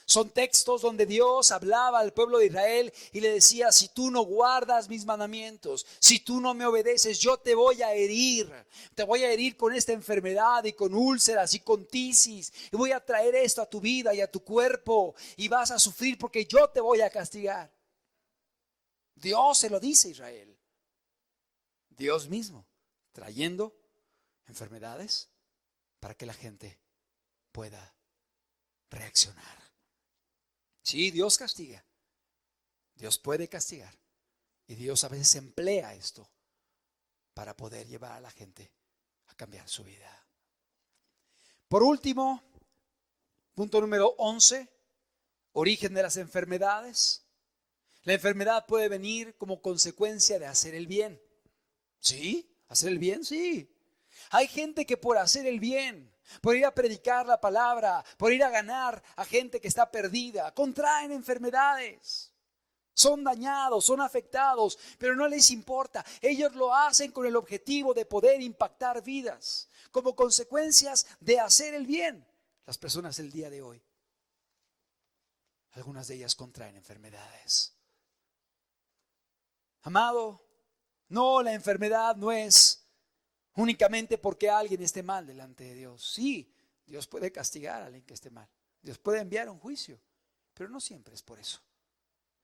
Son textos donde Dios hablaba al pueblo de Israel y le decía, si tú no guardas mis mandamientos, si tú no me obedeces, yo te voy a herir. Te voy a herir con esta enfermedad y con úlceras y con tisis. Y voy a traer esto a tu vida y a tu cuerpo y vas a sufrir porque yo te voy a castigar. Dios se lo dice a Israel. Dios mismo trayendo enfermedades para que la gente pueda reaccionar. Sí, Dios castiga. Dios puede castigar. Y Dios a veces emplea esto para poder llevar a la gente a cambiar su vida. Por último, punto número 11, origen de las enfermedades. La enfermedad puede venir como consecuencia de hacer el bien. ¿Sí? ¿Hacer el bien? Sí. Hay gente que por hacer el bien, por ir a predicar la palabra, por ir a ganar a gente que está perdida, contraen enfermedades. Son dañados, son afectados, pero no les importa. Ellos lo hacen con el objetivo de poder impactar vidas, como consecuencias de hacer el bien. Las personas del día de hoy, algunas de ellas contraen enfermedades. Amado, no, la enfermedad no es únicamente porque alguien esté mal delante de Dios. Sí, Dios puede castigar a alguien que esté mal. Dios puede enviar un juicio, pero no siempre es por eso.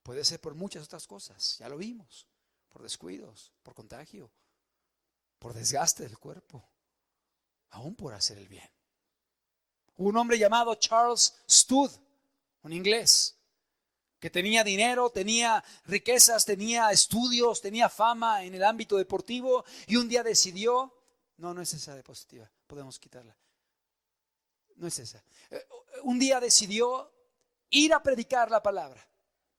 Puede ser por muchas otras cosas, ya lo vimos, por descuidos, por contagio, por desgaste del cuerpo, aún por hacer el bien. Hubo un hombre llamado Charles Studd, un inglés, que tenía dinero, tenía riquezas, tenía estudios, tenía fama en el ámbito deportivo y un día decidió, no es esa diapositiva, podemos quitarla, no es esa. Un día decidió ir a predicar la palabra.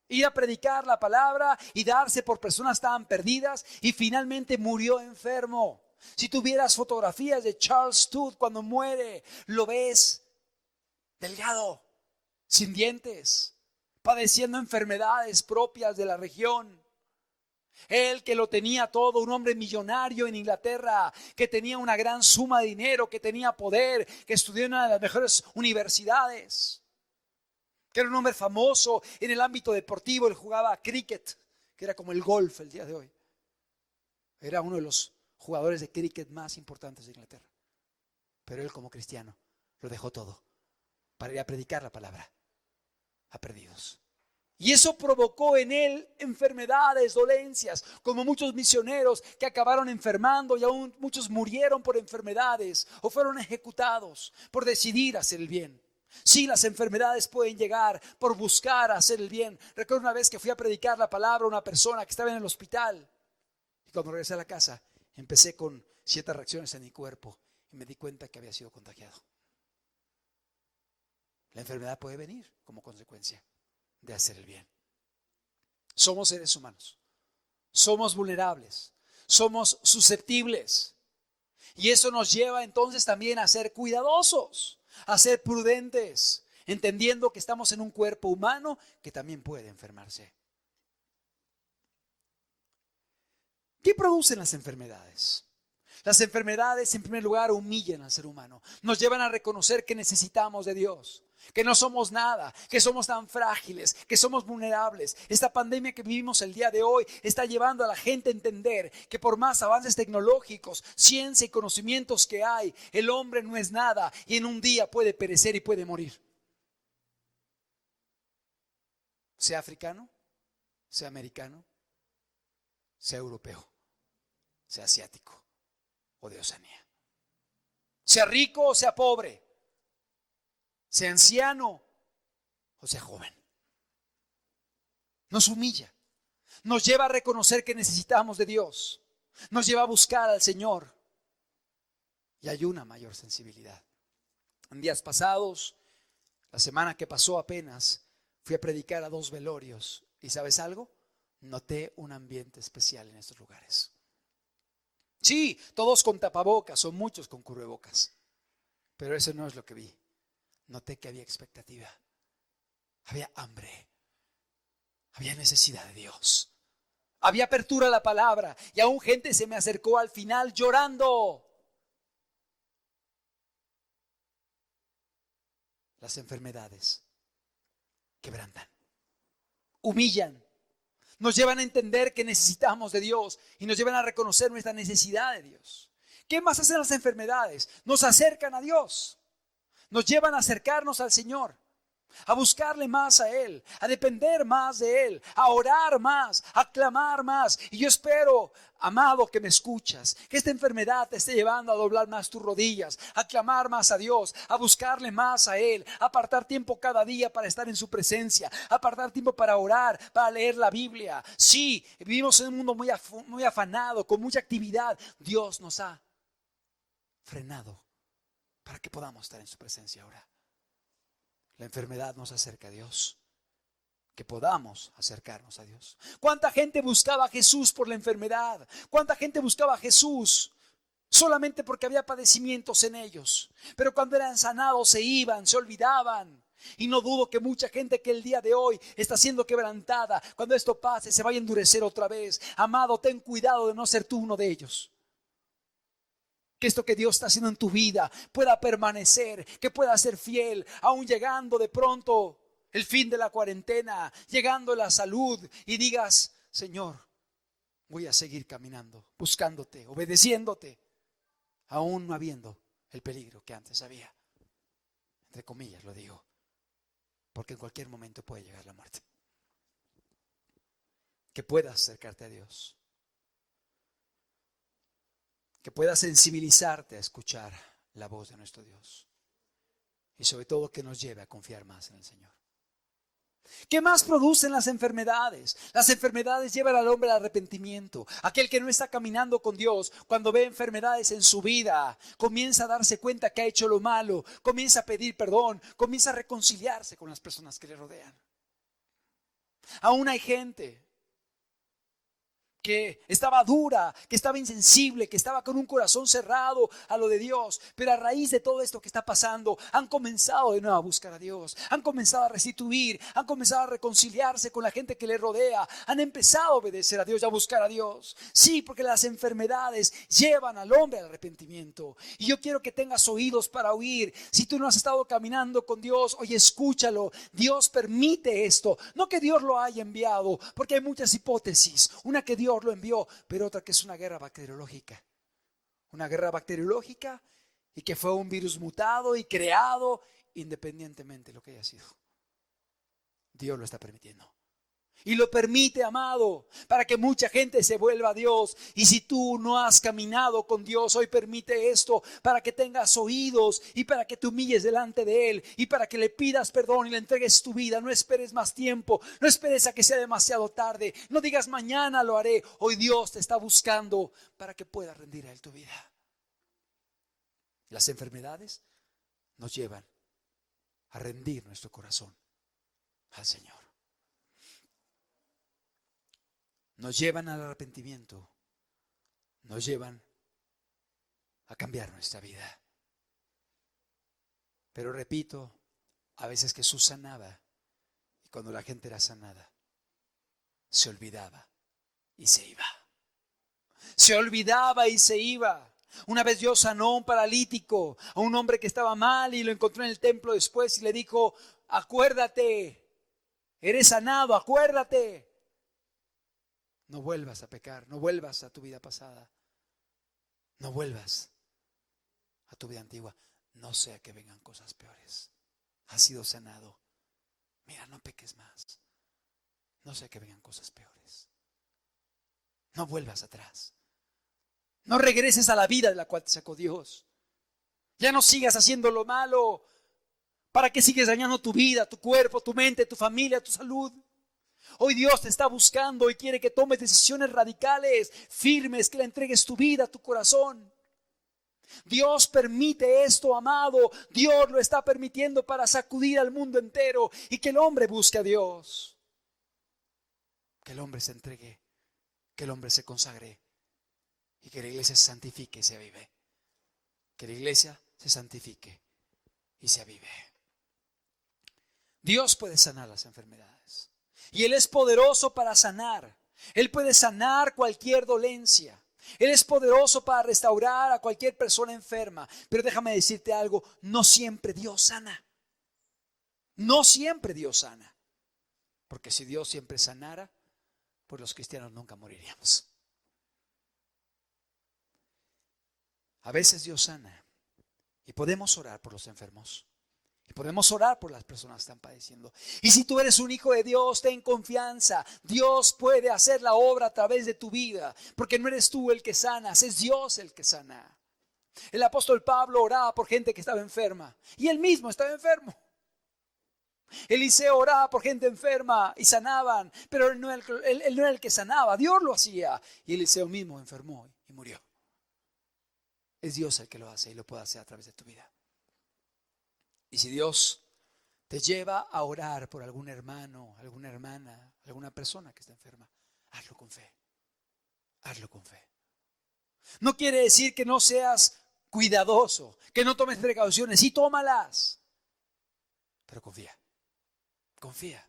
Ir a predicar la palabra y darse por personas tan perdidas y finalmente murió enfermo. Si tuvieras fotografías de Charles Studd cuando muere, lo ves delgado, sin dientes, padeciendo enfermedades propias de la región. Él que lo tenía todo, un hombre millonario en Inglaterra, que tenía una gran suma de dinero, que tenía poder, que estudió en una de las mejores universidades, que era un hombre famoso en el ámbito deportivo. Él jugaba a cricket, que era como el golf el día de hoy. Era uno de los jugadores de cricket más importantes de Inglaterra. Pero él como cristiano lo dejó todo para ir a predicar la palabra a perdidos. Y eso provocó en él enfermedades, dolencias, como muchos misioneros que acabaron enfermando y aún muchos murieron por enfermedades o fueron ejecutados por decidir hacer el bien. Sí, las enfermedades pueden llegar por buscar hacer el bien. Recuerdo una vez que fui a predicar la palabra a una persona que estaba en el hospital y cuando regresé a la casa empecé con ciertas reacciones en mi cuerpo y me di cuenta que había sido contagiado. La enfermedad puede venir como consecuencia de hacer el bien. Somos seres humanos, somos vulnerables, somos susceptibles y eso nos lleva entonces también a ser cuidadosos, a ser prudentes, entendiendo que estamos en un cuerpo humano que también puede enfermarse. ¿Qué producen las enfermedades? Las enfermedades, en primer lugar, humillan al ser humano. Nos llevan a reconocer que necesitamos de Dios, que no somos nada, que somos tan frágiles, que somos vulnerables. Esta pandemia que vivimos el día de hoy está llevando a la gente a entender que por más avances tecnológicos, ciencia y conocimientos que hay, el hombre no es nada y en un día puede perecer y puede morir. Sea africano, sea americano, sea europeo, sea asiático o de Oceanía. Sea rico o sea pobre, sea anciano o sea joven. Nos humilla, nos lleva a reconocer que necesitamos de Dios, nos lleva a buscar al Señor y hay una mayor sensibilidad. En días pasados, la semana que pasó apenas, fui a predicar a 2 velorios y ¿sabes algo? Noté un ambiente especial en estos lugares. Sí, todos con tapabocas o muchos con cubrebocas, pero eso no es lo que vi. Noté que había expectativa, había hambre, había necesidad de Dios, había apertura a la palabra y aún gente se me acercó al final llorando. Las enfermedades quebrantan, humillan, nos llevan a entender que necesitamos de Dios y nos llevan a reconocer nuestra necesidad de Dios. ¿Qué más hacen las enfermedades? Nos acercan a Dios, nos llevan a acercarnos al Señor, a buscarle más a Él, a depender más de Él, a orar más, a clamar más. Y yo espero, amado que me escuchas, que esta enfermedad te esté llevando a doblar más tus rodillas, a clamar más a Dios, a buscarle más a Él, a apartar tiempo cada día para estar en su presencia, a apartar tiempo para orar, para leer la Biblia. Sí, vivimos en un mundo muy afanado, con mucha actividad. Dios nos ha frenado para que podamos estar en su presencia ahora. La enfermedad nos acerca a Dios, que podamos acercarnos a Dios. ¿Cuánta gente buscaba a Jesús por la enfermedad? ¿Cuánta gente buscaba a Jesús solamente porque había padecimientos en ellos? Pero cuando eran sanados se iban, se olvidaban. Y no dudo que mucha gente que el día de hoy está siendo quebrantada, cuando esto pase se vaya a endurecer otra vez. Amado, ten cuidado de no ser tú uno de ellos. Que esto que Dios está haciendo en tu vida pueda permanecer, que pueda ser fiel, aún llegando de pronto el fin de la cuarentena, llegando la salud y digas, Señor, voy a seguir caminando, buscándote, obedeciéndote, aún no habiendo el peligro que antes había. Entre comillas lo digo, porque en cualquier momento puede llegar la muerte. Que puedas acercarte a Dios, que puedas sensibilizarte a escuchar la voz de nuestro Dios y sobre todo que nos lleve a confiar más en el Señor. ¿Qué más producen las enfermedades? Las enfermedades llevan al hombre al arrepentimiento. Aquel que no está caminando con Dios, cuando ve enfermedades en su vida, comienza a darse cuenta que ha hecho lo malo, comienza a pedir perdón, comienza a reconciliarse con las personas que le rodean. Aún hay gente que estaba dura, que estaba insensible, que estaba con un corazón cerrado a lo de Dios, pero a raíz de todo esto que está pasando, han comenzado de nuevo a buscar a Dios, han comenzado a restituir, han comenzado a reconciliarse con la gente que le rodea, han empezado a obedecer a Dios y a buscar a Dios. Sí, porque las enfermedades llevan al hombre al arrepentimiento. Y yo quiero que tengas oídos para oír. Si tú no has estado caminando con Dios, oye, escúchalo. Dios permite esto, no que Dios lo haya enviado, porque hay muchas hipótesis. Una que Dios lo envió, pero otra que es una guerra bacteriológica. Una guerra bacteriológica y que fue un virus mutado y creado independientemente de lo que haya sido. Dios lo está permitiendo. Y lo permite, amado, para que mucha gente se vuelva a Dios. Y si tú no has caminado con Dios, hoy permite esto para que tengas oídos y para que te humilles delante de Él y para que le pidas perdón y le entregues tu vida. No esperes más tiempo, no esperes a que sea demasiado tarde. No digas mañana lo haré. Hoy Dios te está buscando para que puedas rendir a Él tu vida. Las enfermedades nos llevan a rendir nuestro corazón al Señor. Nos llevan al arrepentimiento, nos llevan a cambiar nuestra vida. Pero repito, a veces Jesús sanaba y cuando la gente era sanada, se olvidaba y se iba. Se olvidaba y se iba. Una vez Dios sanó a un paralítico, a un hombre que estaba mal y lo encontró en el templo después y le dijo, acuérdate, eres sanado, acuérdate. No vuelvas a pecar, no vuelvas a tu vida pasada, no vuelvas a tu vida antigua, no sea que vengan cosas peores. Has sido sanado. Mira, no peques más, no sea que vengan cosas peores. No vuelvas atrás. No regreses a la vida de la cual te sacó Dios. Ya no sigas haciendo lo malo. ¿Para qué sigues dañando tu vida, tu cuerpo, tu mente, tu familia, tu salud? Hoy Dios te está buscando y quiere que tomes decisiones radicales, firmes, que le entregues tu vida, tu corazón. Dios permite esto, amado. Dios lo está permitiendo para sacudir al mundo entero y que el hombre busque a Dios. Que el hombre se entregue, que el hombre se consagre y que la iglesia se santifique y se avive. Que la iglesia se santifique y se avive. Dios puede sanar las enfermedades. Y Él es poderoso para sanar. Él puede sanar cualquier dolencia. Él es poderoso para restaurar a cualquier persona enferma. Pero déjame decirte algo, no siempre Dios sana. No siempre Dios sana. Porque si Dios siempre sanara, pues los cristianos nunca moriríamos. A veces Dios sana y podemos orar por los enfermos. Y podemos orar por las personas que están padeciendo. Y si tú eres un hijo de Dios, ten confianza. Dios puede hacer la obra a través de tu vida. Porque no eres tú el que sanas, es Dios el que sana. El apóstol Pablo oraba por gente que estaba enferma. Y él mismo estaba enfermo. Eliseo oraba por gente enferma y sanaban. Pero él no era el que sanaba, Dios lo hacía. Y Eliseo mismo enfermó y murió. Es Dios el que lo hace y lo puede hacer a través de tu vida. Y si Dios te lleva a orar por algún hermano, alguna hermana, alguna persona que está enferma, hazlo con fe. Hazlo con fe. No quiere decir que no seas cuidadoso, que no tomes precauciones. Sí, tómalas. Pero confía. Confía.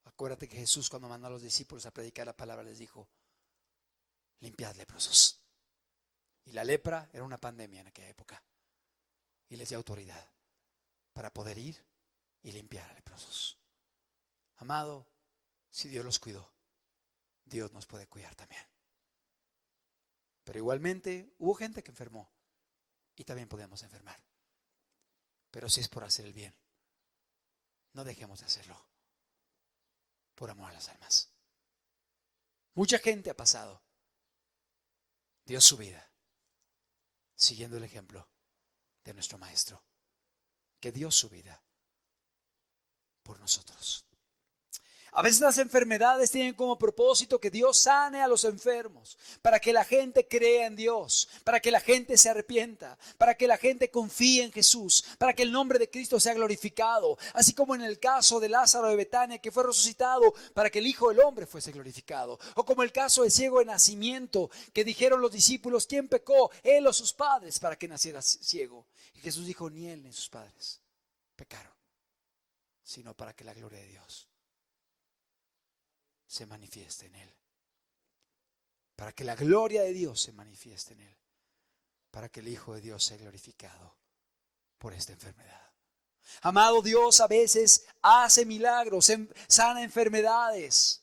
Acuérdate que Jesús, cuando mandó a los discípulos a predicar la palabra, les dijo: limpiad leprosos. Y la lepra era una pandemia en aquella época. Y les dio autoridad para poder ir y limpiar a leprosos. Amado, si Dios los cuidó, Dios nos puede cuidar también. Pero igualmente hubo gente que enfermó y también podemos enfermar. Pero si es por hacer el bien, no dejemos de hacerlo por amor a las almas. Mucha gente ha pasado, dio su vida siguiendo el ejemplo de nuestro Maestro, que dio su vida por nosotros. A veces las enfermedades tienen como propósito que Dios sane a los enfermos, para que la gente crea en Dios, para que la gente se arrepienta, para que la gente confíe en Jesús, para que el nombre de Cristo sea glorificado, así como en el caso de Lázaro de Betania, que fue resucitado para que el Hijo del Hombre fuese glorificado, o como el caso del ciego de nacimiento, que dijeron los discípulos: ¿quién pecó, él o sus padres, para que naciera ciego? Y Jesús dijo: ni él ni sus padres pecaron, sino para que la gloria de Dios se manifieste en él. Para que la gloria de Dios se manifieste en él. Para que el Hijo de Dios sea glorificado por esta enfermedad. Amado, Dios a veces hace milagros, sana enfermedades,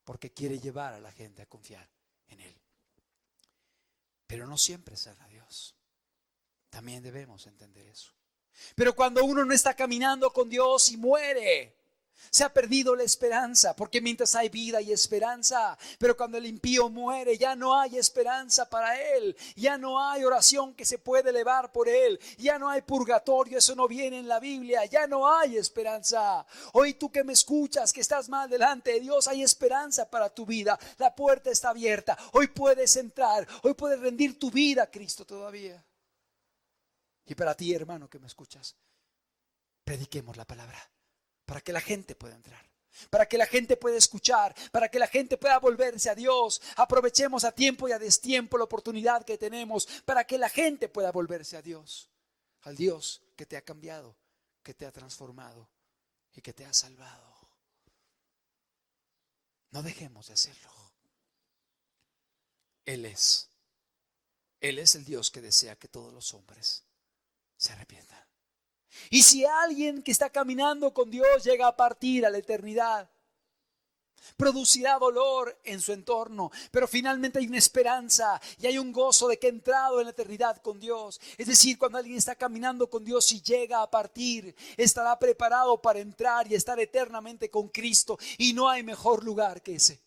porque quiere llevar a la gente a confiar en él. Pero no siempre sana a Dios. También debemos entender eso. Pero cuando uno no está caminando con Dios y muere, Se ha perdido la esperanza, porque mientras hay vida hay esperanza, pero cuando el impío muere ya no hay esperanza para él, ya no hay oración que se puede elevar por él, ya no hay purgatorio, eso no viene en la Biblia, ya no hay esperanza. Hoy tú que me escuchas, que estás más delante de Dios, hay esperanza para tu vida, la puerta está abierta, hoy puedes entrar, hoy puedes rendir tu vida a Cristo todavía. Y para ti, hermano que me escuchas, prediquemos la palabra, para que la gente pueda entrar, para que la gente pueda escuchar, para que la gente pueda volverse a Dios. Aprovechemos a tiempo y a destiempo la oportunidad que tenemos para que la gente pueda volverse a Dios, al Dios que te ha cambiado, que te ha transformado y que te ha salvado. No dejemos de hacerlo. Él es el Dios que desea que todos los hombres se arrepientan. Y si alguien que está caminando con Dios llega a partir a la eternidad, producirá dolor en su entorno, pero finalmente hay una esperanza y hay un gozo de que ha entrado en la eternidad con Dios. Es decir, cuando alguien está caminando con Dios y llega a partir, estará preparado para entrar y estar eternamente con Cristo, y no hay mejor lugar que ese.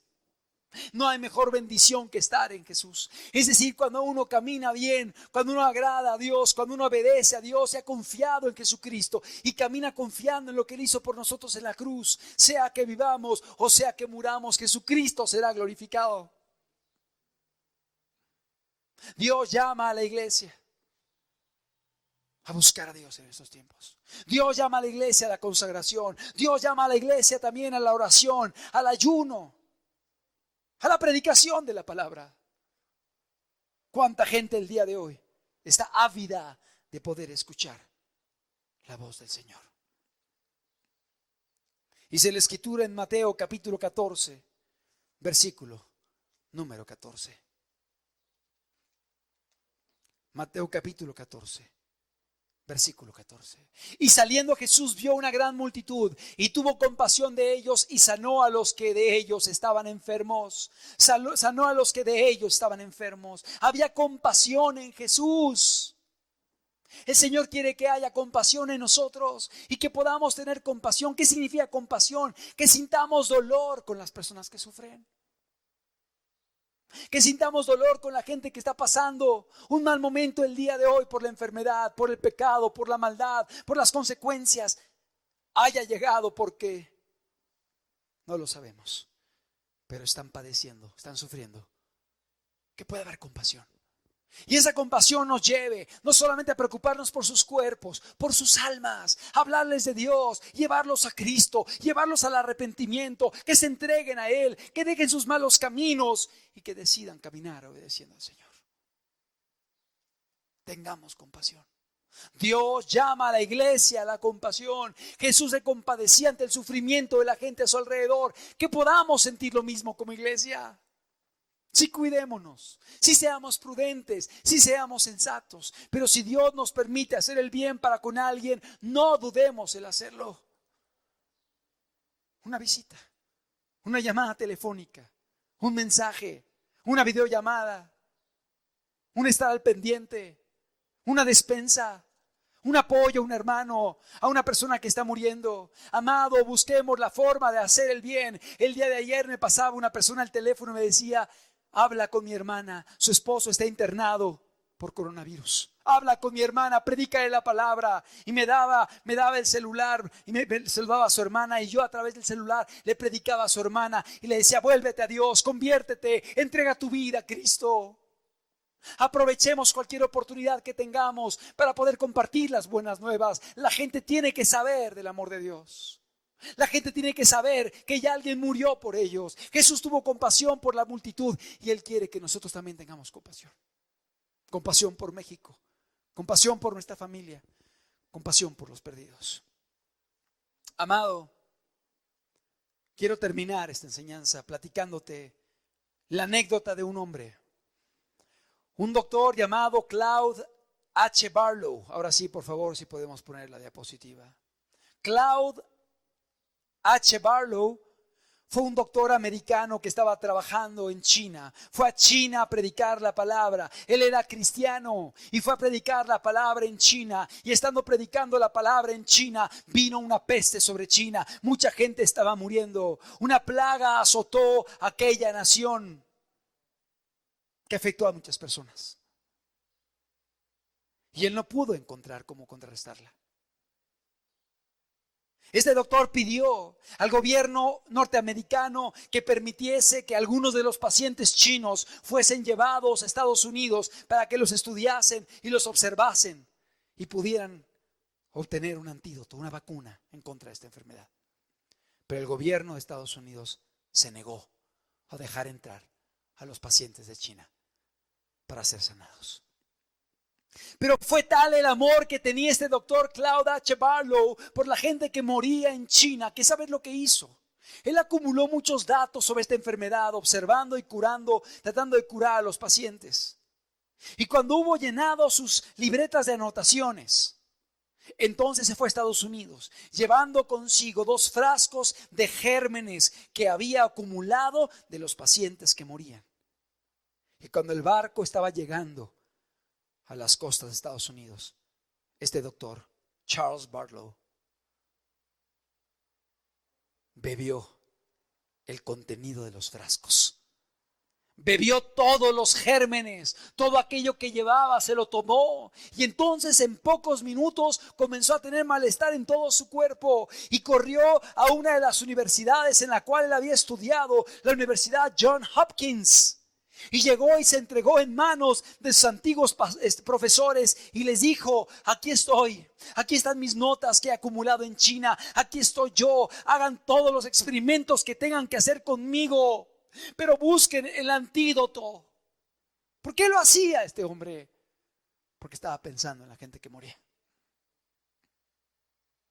No hay mejor bendición que estar en Jesús. Es decir, cuando uno camina bien, cuando uno agrada a Dios, cuando uno obedece a Dios y ha confiado en Jesucristo y camina confiando en lo que Él hizo por nosotros en la cruz, sea que vivamos o sea que muramos, Jesucristo será glorificado. Dios llama a la iglesia a buscar a Dios en estos tiempos. Dios llama a la iglesia a la consagración. Dios llama a la iglesia también a la oración, al ayuno, a la predicación de la palabra. ¿Cuánta gente el día de hoy está ávida de poder escuchar la voz del Señor? Dice la Escritura en Mateo capítulo 14, versículo número 14. Mateo capítulo 14. Versículo 14. Y saliendo Jesús vio una gran multitud y tuvo compasión de ellos y sanó a los que de ellos estaban enfermos. Sanó a los que de ellos estaban enfermos. Había compasión en Jesús. El Señor quiere que haya compasión en nosotros y que podamos tener compasión. ¿Qué significa compasión? Que sintamos dolor con las personas que sufren. Que sintamos dolor con la gente que está pasando un mal momento el día de hoy por la enfermedad, por el pecado, por la maldad, por las consecuencias. Haya llegado porque no lo sabemos, pero están padeciendo, están sufriendo. Que pueda haber compasión. Y esa compasión nos lleve no solamente a preocuparnos por sus cuerpos, por sus almas, hablarles de Dios, llevarlos a Cristo, llevarlos al arrepentimiento, que se entreguen a Él, que dejen sus malos caminos y que decidan caminar obedeciendo al Señor. Tengamos compasión. Dios llama a la iglesia a la compasión. Jesús se compadecía ante el sufrimiento de la gente a su alrededor. Que podamos sentir lo mismo como iglesia. Si cuidémonos, si seamos prudentes, si seamos sensatos, pero si Dios nos permite hacer el bien para con alguien, no dudemos en hacerlo. Una visita, una llamada telefónica, un mensaje, una videollamada, un estar al pendiente, una despensa, un apoyo a un hermano, a una persona que está muriendo. Amado, busquemos la forma de hacer el bien. El día de ayer me pasaba una persona al teléfono y me decía: habla con mi hermana, su esposo está internado por coronavirus. Habla con mi hermana, predícale la palabra. Y me daba el celular y me saludaba a su hermana, y yo a través del celular le predicaba a su hermana y le decía: vuélvete a Dios, conviértete, entrega tu vida a Cristo. Aprovechemos cualquier oportunidad que tengamos para poder compartir las buenas nuevas. La gente tiene que saber del amor de Dios. La gente tiene que saber que ya alguien murió por ellos. Jesús tuvo compasión por la multitud y Él quiere que nosotros también tengamos compasión. Compasión por México, compasión por nuestra familia, compasión por los perdidos. Amado, quiero terminar esta enseñanza platicándote la anécdota de un hombre, un doctor llamado Claude H. Barlow. Ahora sí, por favor, si podemos poner la diapositiva. Claude H. Barlow Fue un doctor americano que estaba trabajando en China. Fue a China a predicar la palabra. Él era cristiano y fue a predicar la palabra en China. Y estando predicando la palabra en China, vino una peste sobre China. Mucha gente estaba muriendo. Una plaga azotó aquella nación que afectó a muchas personas. Y él no pudo encontrar cómo contrarrestarla. Este doctor pidió al gobierno norteamericano que permitiese que algunos de los pacientes chinos fuesen llevados a Estados Unidos para que los estudiasen y los observasen y pudieran obtener un antídoto, una vacuna en contra de esta enfermedad. Pero el gobierno de Estados Unidos se negó a dejar entrar a los pacientes de China para ser sanados. Pero fue tal el amor que tenía este doctor Claude H. Barlow por la gente que moría en China, que ¿sabes lo que hizo? Él acumuló muchos datos sobre esta enfermedad, observando y curando, tratando de curar a los pacientes. Y cuando hubo llenado sus libretas de anotaciones, entonces se fue a Estados Unidos, llevando consigo 2 frascos de gérmenes que había acumulado de los pacientes que morían. Y cuando el barco estaba llegando a las costas de Estados Unidos, este doctor, Charles Barlow, bebió el contenido de los frascos. Bebió todos los gérmenes, todo aquello que llevaba se lo tomó. Y entonces en pocos minutos comenzó a tener malestar en todo su cuerpo. Y corrió a una de las universidades en la cual él había estudiado, la Universidad Johns Hopkins. Y llegó y se entregó en manos de sus antiguos profesores y les dijo: aquí estoy, aquí están mis notas que he acumulado en China, aquí estoy yo, hagan todos los experimentos que tengan que hacer conmigo, pero busquen el antídoto. ¿Por qué lo hacía este hombre? Porque estaba pensando en la gente que moría.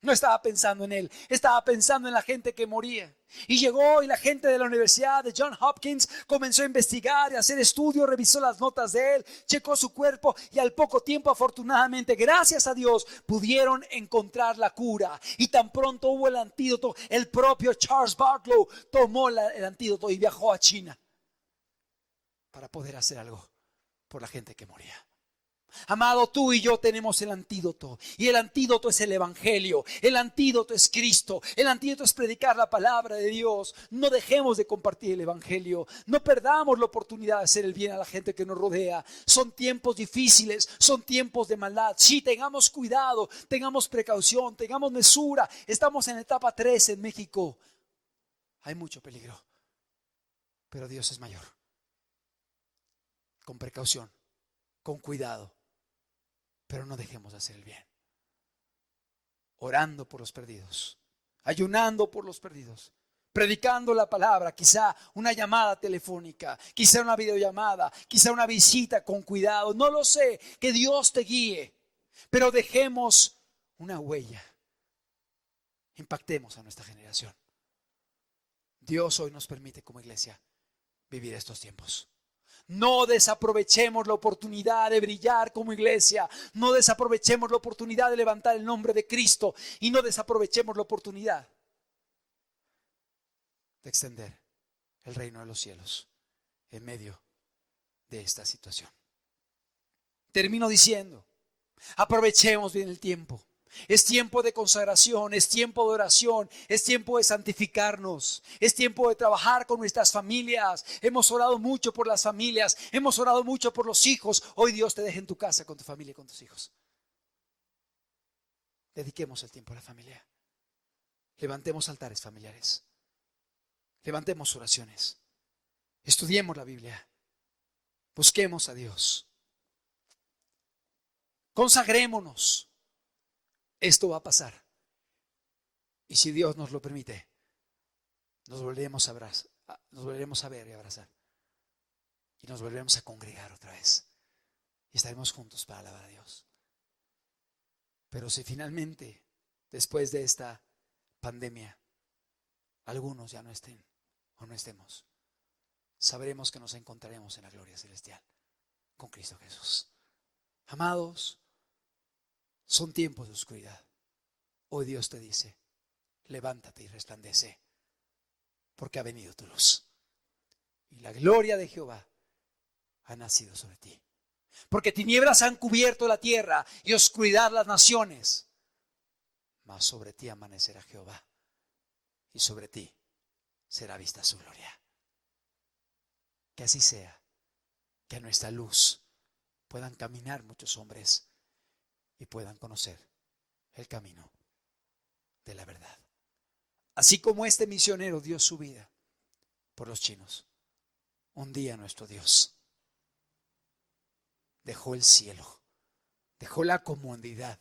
No estaba pensando en él, estaba pensando en la gente que moría. Y llegó y la gente de la Universidad de Johns Hopkins comenzó a investigar y a hacer estudios, revisó las notas de él, checó su cuerpo y al poco tiempo, afortunadamente, gracias a Dios, pudieron encontrar la cura. Y tan pronto hubo el antídoto, el propio Charles Barlow tomó el antídoto y viajó a China para poder hacer algo por la gente que moría. Amado, tú y yo tenemos el antídoto, y el antídoto es el evangelio, el antídoto es Cristo, el antídoto es predicar la palabra de Dios. No dejemos de compartir el evangelio, no perdamos la oportunidad de hacer el bien a la gente que nos rodea. Son tiempos difíciles, son tiempos de maldad. Sí, tengamos cuidado, tengamos precaución, tengamos mesura. Estamos en etapa 3 en México. Hay mucho peligro, pero Dios es mayor. Con precaución, con cuidado, pero no dejemos de hacer el bien. Orando por los perdidos, ayunando por los perdidos, predicando la palabra, quizá una llamada telefónica, quizá una videollamada, quizá una visita con cuidado, no lo sé, que Dios te guíe, pero dejemos una huella, impactemos a nuestra generación. Dios hoy nos permite como iglesia vivir estos tiempos. No desaprovechemos la oportunidad de brillar como iglesia. No desaprovechemos la oportunidad de levantar el nombre de Cristo. Y no desaprovechemos la oportunidad de extender el reino de los cielos en medio de esta situación. Termino diciendo, aprovechemos bien el tiempo. Es tiempo de consagración, es tiempo de oración, es tiempo de santificarnos, es tiempo de trabajar con nuestras familias. Hemos orado mucho por las familias, hemos orado mucho por los hijos. Hoy Dios te deja en tu casa con tu familia y con tus hijos. Dediquemos el tiempo a la familia. Levantemos altares familiares. Levantemos oraciones. Estudiemos la Biblia. Busquemos a Dios. Consagrémonos. Esto va a pasar. Y si Dios nos lo permite, nos volveremos a ver y abrazar. Y nos volveremos a congregar otra vez. Y estaremos juntos para alabar a Dios. Pero si finalmente, después de esta pandemia, algunos ya no estén o no estemos, sabremos que nos encontraremos en la gloria celestial con Cristo Jesús. Amados, son tiempos de oscuridad. Hoy Dios te dice, levántate y resplandece, porque ha venido tu luz. Y la gloria de Jehová ha nacido sobre ti. Porque tinieblas han cubierto la tierra y oscuridad las naciones. Mas sobre ti amanecerá Jehová, y sobre ti será vista su gloria. Que así sea, que a nuestra luz puedan caminar muchos hombres y puedan conocer el camino de la verdad. Así como este misionero dio su vida por los chinos, un día nuestro Dios dejó el cielo, dejó la comodidad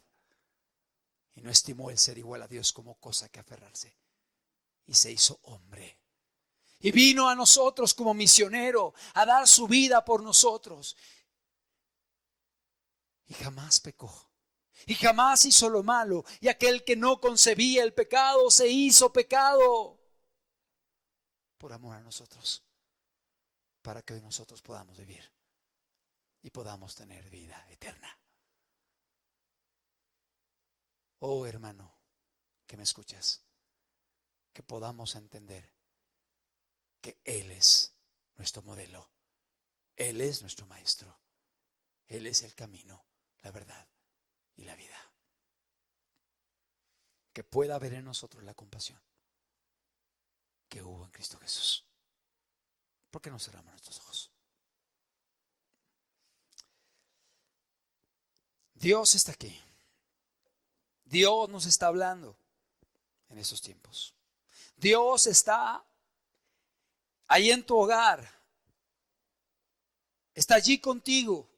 y no estimó el ser igual a Dios como cosa que aferrarse, y se hizo hombre. Y vino a nosotros como misionero a dar su vida por nosotros. Y jamás pecó. Y jamás hizo lo malo. Y aquel que no concebía el pecado se hizo pecado por amor a nosotros, para que hoy nosotros podamos vivir y podamos tener vida eterna. Oh hermano que me escuchas, que podamos entender que Él es nuestro modelo, Él es nuestro maestro, Él es el camino, la verdad y la vida. Que pueda haber en nosotros la compasión que hubo en Cristo Jesús. ¿Por qué no cerramos nuestros ojos? Dios está aquí. Dios nos está hablando en estos tiempos. Dios está ahí en tu hogar, está allí contigo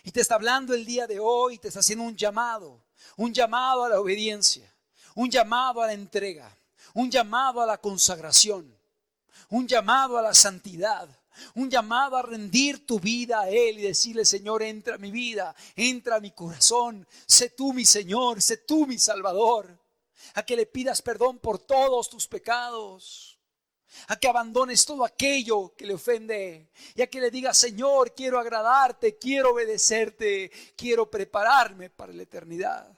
y te está hablando el día de hoy, te está haciendo un llamado a la obediencia, un llamado a la entrega, un llamado a la consagración, un llamado a la santidad, un llamado a rendir tu vida a Él y decirle: Señor, entra a mi vida, entra a mi corazón, sé tú mi Señor, sé tú mi Salvador. A que le pidas perdón por todos tus pecados, a que abandones todo aquello que le ofende y a que le digas: Señor, quiero agradarte, quiero obedecerte, quiero prepararme para la eternidad.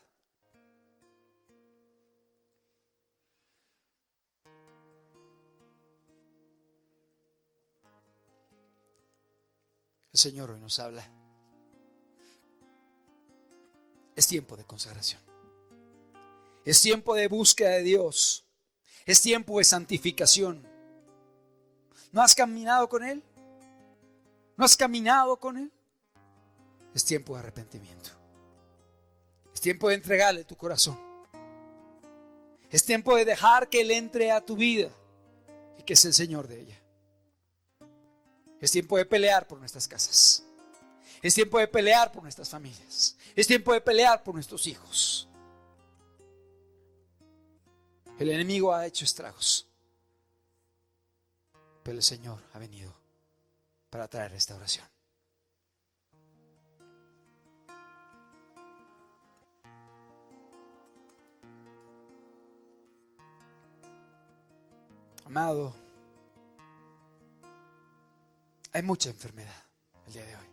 El Señor hoy nos habla. Es tiempo de consagración. Es tiempo de búsqueda de Dios. Es tiempo de santificación. ¿No has caminado con Él? ¿No has caminado con Él? Es tiempo de arrepentimiento. Es tiempo de entregarle tu corazón. Es tiempo de dejar que Él entre a tu vida y que es el Señor de ella. Es tiempo de pelear por nuestras casas. Es tiempo de pelear por nuestras familias. Es tiempo de pelear por nuestros hijos. El enemigo ha hecho estragos, pero el Señor ha venido para traer restauración. Amado, hay mucha enfermedad el día de hoy.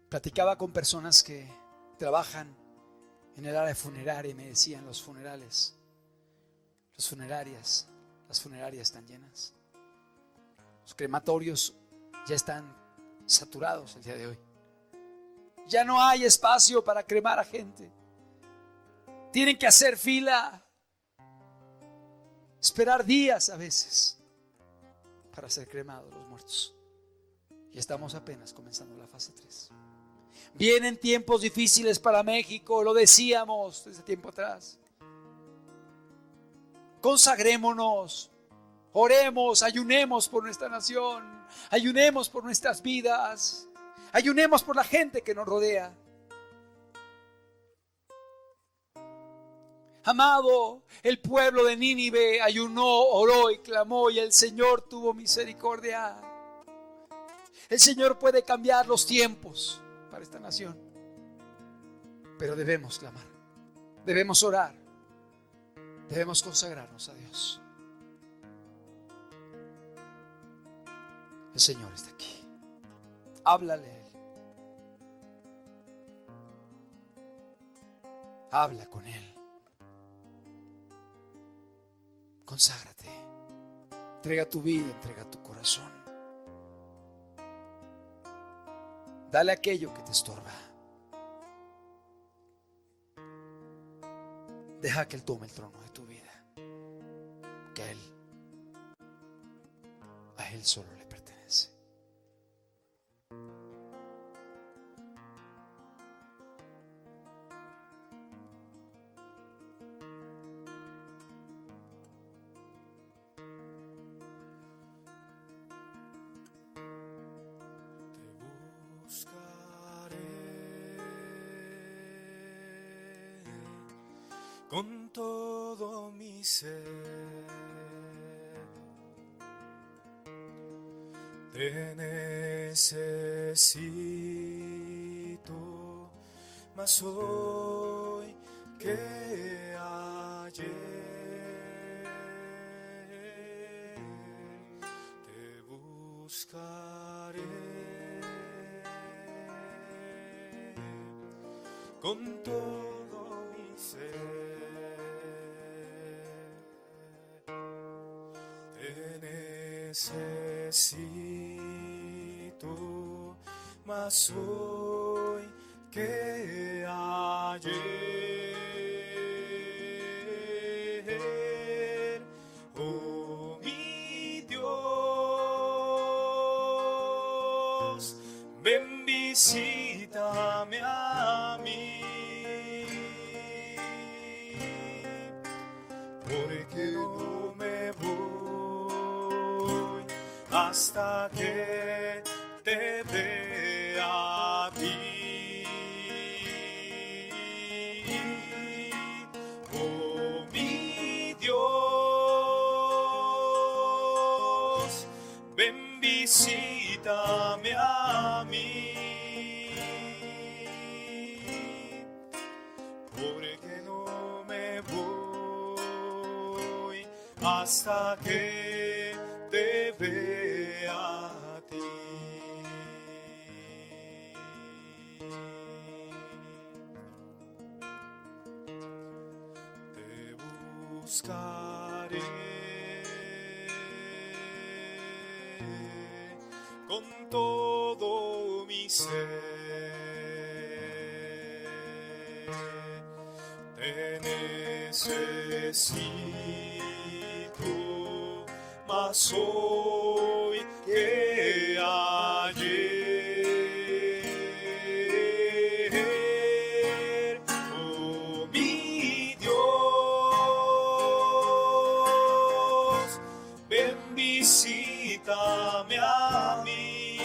Platicaba con personas que trabajan en el área funeraria y me decían: las funerarias están llenas. Los crematorios ya están saturados el día de hoy. Ya no hay espacio para cremar a gente. Tienen que hacer fila, esperar días a veces para ser cremados los muertos. Y estamos apenas comenzando la fase 3. Vienen tiempos difíciles para México, lo decíamos desde tiempo atrás. Consagrémonos, oremos, ayunemos por nuestra nación, ayunemos por nuestras vidas, ayunemos por la gente que nos rodea. Amado, el pueblo de Nínive ayunó, oró y clamó, y el Señor tuvo misericordia. El Señor puede cambiar los tiempos para esta nación, pero debemos clamar, debemos orar, debemos consagrarnos a Dios. El Señor está aquí. Háblale a Él. Habla con Él. Conságrate. Entrega tu vida, entrega tu corazón. Dale aquello que te estorba. Deja que Él tome el trono de tu vida. Que a Él solo le pertenece. Con todo mi ser, te necesito más hoy que ayer. Te buscaré con todo mi ser. Necesito más hoy que ayer. Oh, mi Dios, ven, visítame a mí, porque no me voy hasta que te vea a ti. Oh, mi Dios, ven, visítame a mí, porque no me voy hasta que te vea a ti. Te buscaré con todo mi ser. Te necesito más hoy que ayer. Oh, mi Dios, ven, visítame a mí,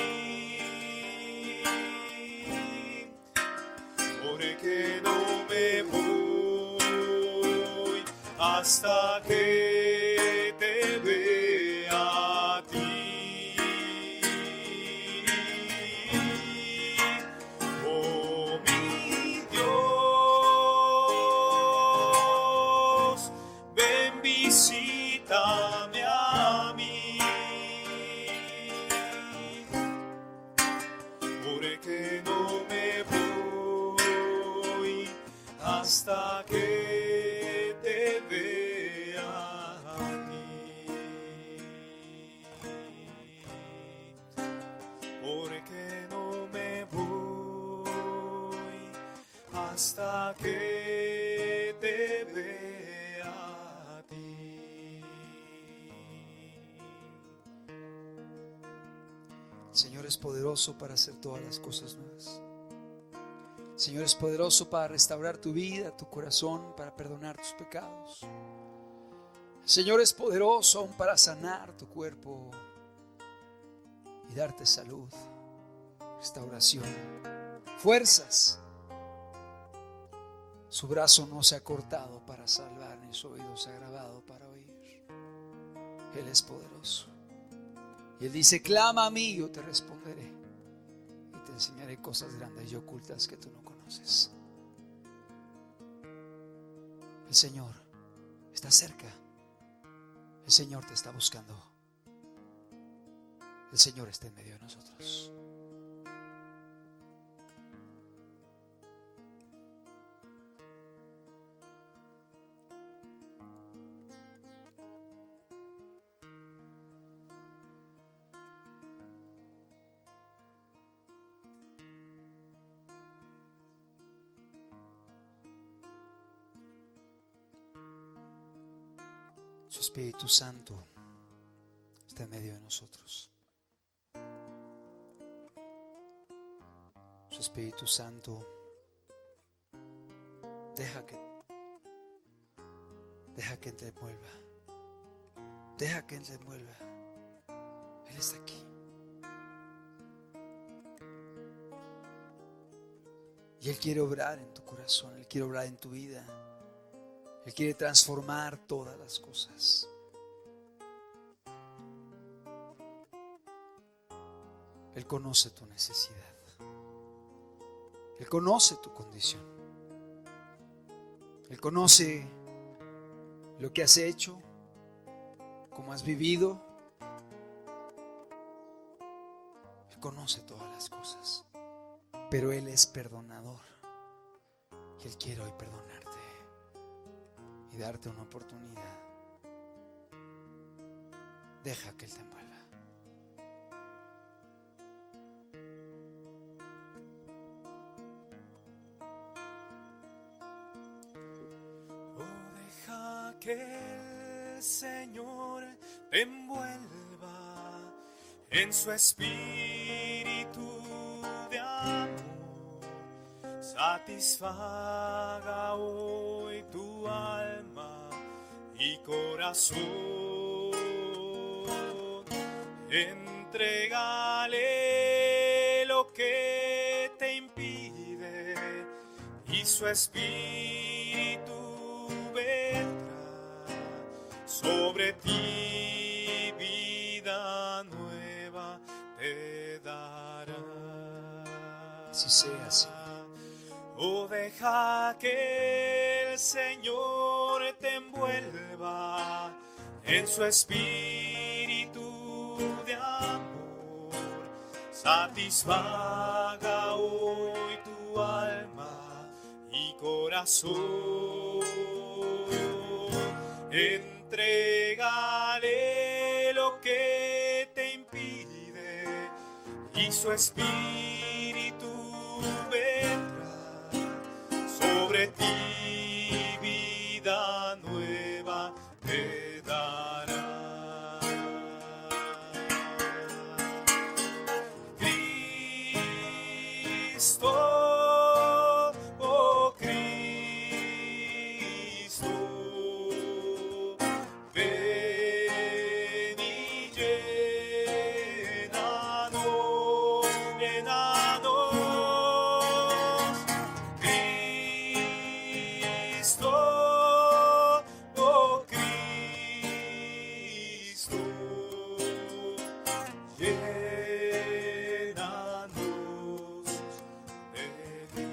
porque no me voy hasta que te vea a ti. Oh, mi Dios, ven, visítame a mí, porque no me voy hasta que te vea a ti, porque no me voy hasta que te vea a ti. El Señor es poderoso para hacer todas las cosas nuevas. El Señor es poderoso para restaurar tu vida, tu corazón, para perdonar tus pecados. El Señor es poderoso aún para sanar tu cuerpo y darte salud, restauración, fuerzas. Su brazo no se ha cortado para salvar, ni su oído se ha agravado para oír. Él es poderoso. Y Él dice: clama a mí, yo te responderé y te enseñaré cosas grandes y ocultas que tú no conoces. El Señor está cerca. El Señor te está buscando. El Señor está en medio de nosotros. Su Espíritu Santo está en medio de nosotros. Su Espíritu Santo, deja que te envuelva. Deja que te envuelva. Él está aquí. Y Él quiere obrar en tu corazón. Él quiere obrar en tu vida. Él quiere transformar todas las cosas. Él conoce tu necesidad. Él conoce tu condición. Él conoce lo que has hecho, cómo has vivido. Él conoce todas las cosas. Pero Él es perdonador. Y Él quiere hoy perdonarte y darte una oportunidad. Deja que Él te envuelva. Deja que el Señor te envuelva en su espíritu de amor. Satisfaga hoy tu alma y corazón. Entrégale lo que te impide y su espíritu vendrá sobre ti, vida nueva te dará. Si sea así. Oh, deja que el Señor te envuelva en su espíritu de amor. Satisfaga hoy tu alma y corazón. Entrégale lo que te impide y su espíritu vendrá sobre ti, vida nueva te dará. Cristo, oh Cristo, ven y llénanos, llénanos. Cristo, oh Cristo, llénanos de ti.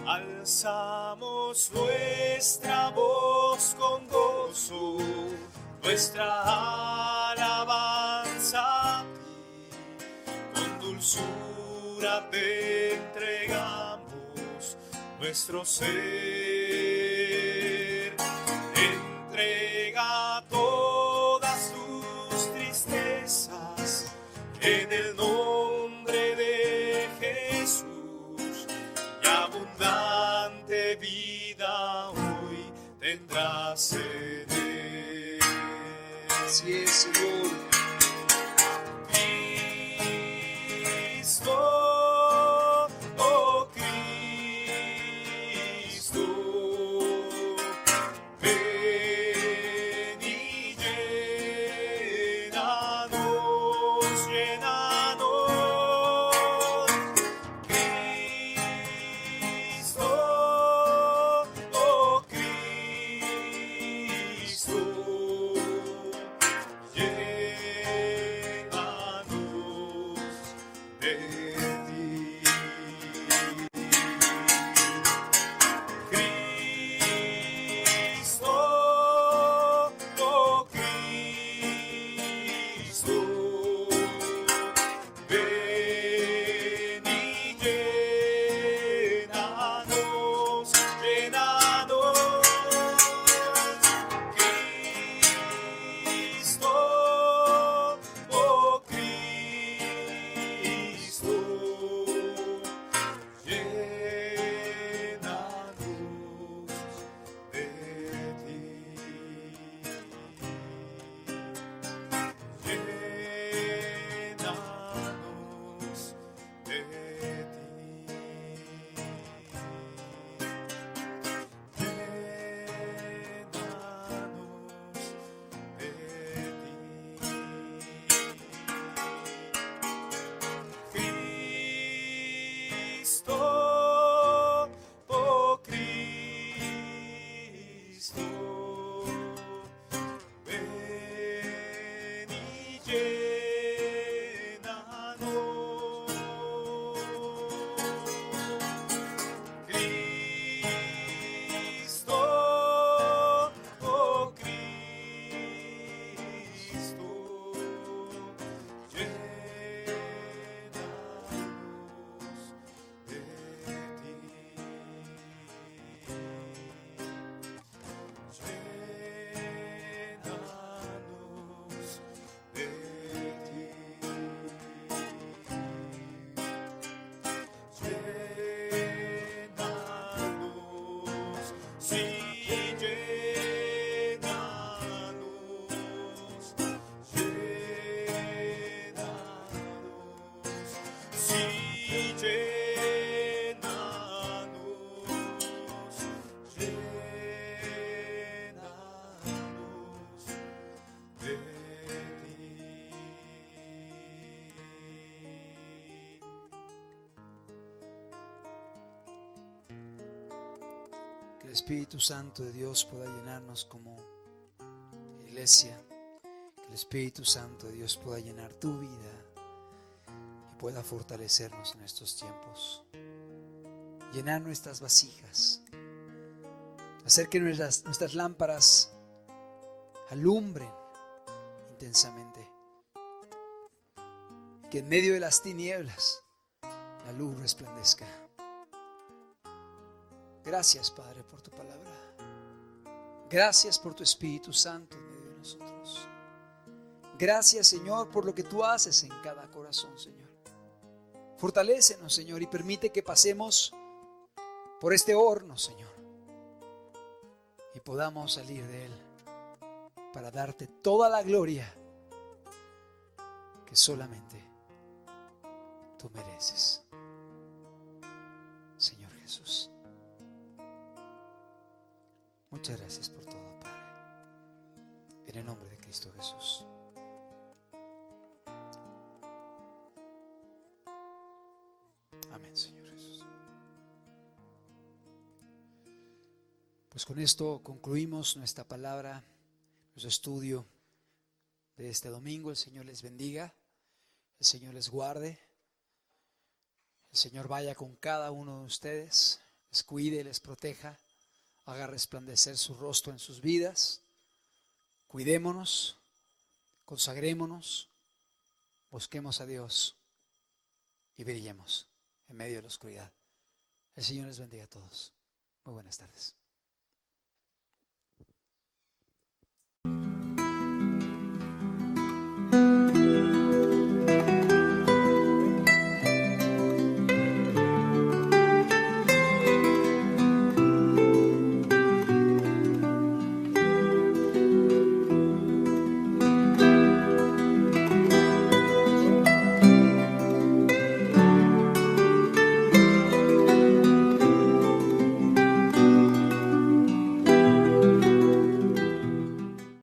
Alzamos nuestra voz con gozo, nuestra alabanza a ti, con dulzura te entregamos nuestro ser. Entrega todas tus tristezas en el nombre de Jesús, y abundante vida hoy tendrás en él. Así es, Señor. Cristo, oh Cristo, ven y llénanos, llénanos. Cristo, oh Cristo, llénanos. Espíritu Santo de Dios pueda llenarnos como iglesia, que el Espíritu Santo de Dios pueda llenar tu vida y pueda fortalecernos en estos tiempos, llenar nuestras vasijas, hacer que nuestras lámparas alumbren intensamente, que en medio de las tinieblas la luz resplandezca. Gracias, Padre, por tu palabra. Gracias por tu Espíritu Santo en medio de nosotros. Gracias, Señor, por lo que tú haces en cada corazón, Señor. Fortalécenos, Señor, y permite que pasemos por este horno, Señor, y podamos salir de él para darte toda la gloria que solamente tú mereces, Señor Jesús. Muchas gracias por todo, Padre. En el nombre de Cristo Jesús. Amén, Señor Jesús. Pues con esto concluimos nuestra palabra, nuestro estudio de este domingo. El Señor les bendiga, el Señor les guarde, el Señor vaya con cada uno de ustedes, les cuide, les proteja, haga resplandecer su rostro en sus vidas. Cuidémonos, consagrémonos, busquemos a Dios y brillemos en medio de la oscuridad. El Señor les bendiga a todos. Muy buenas tardes.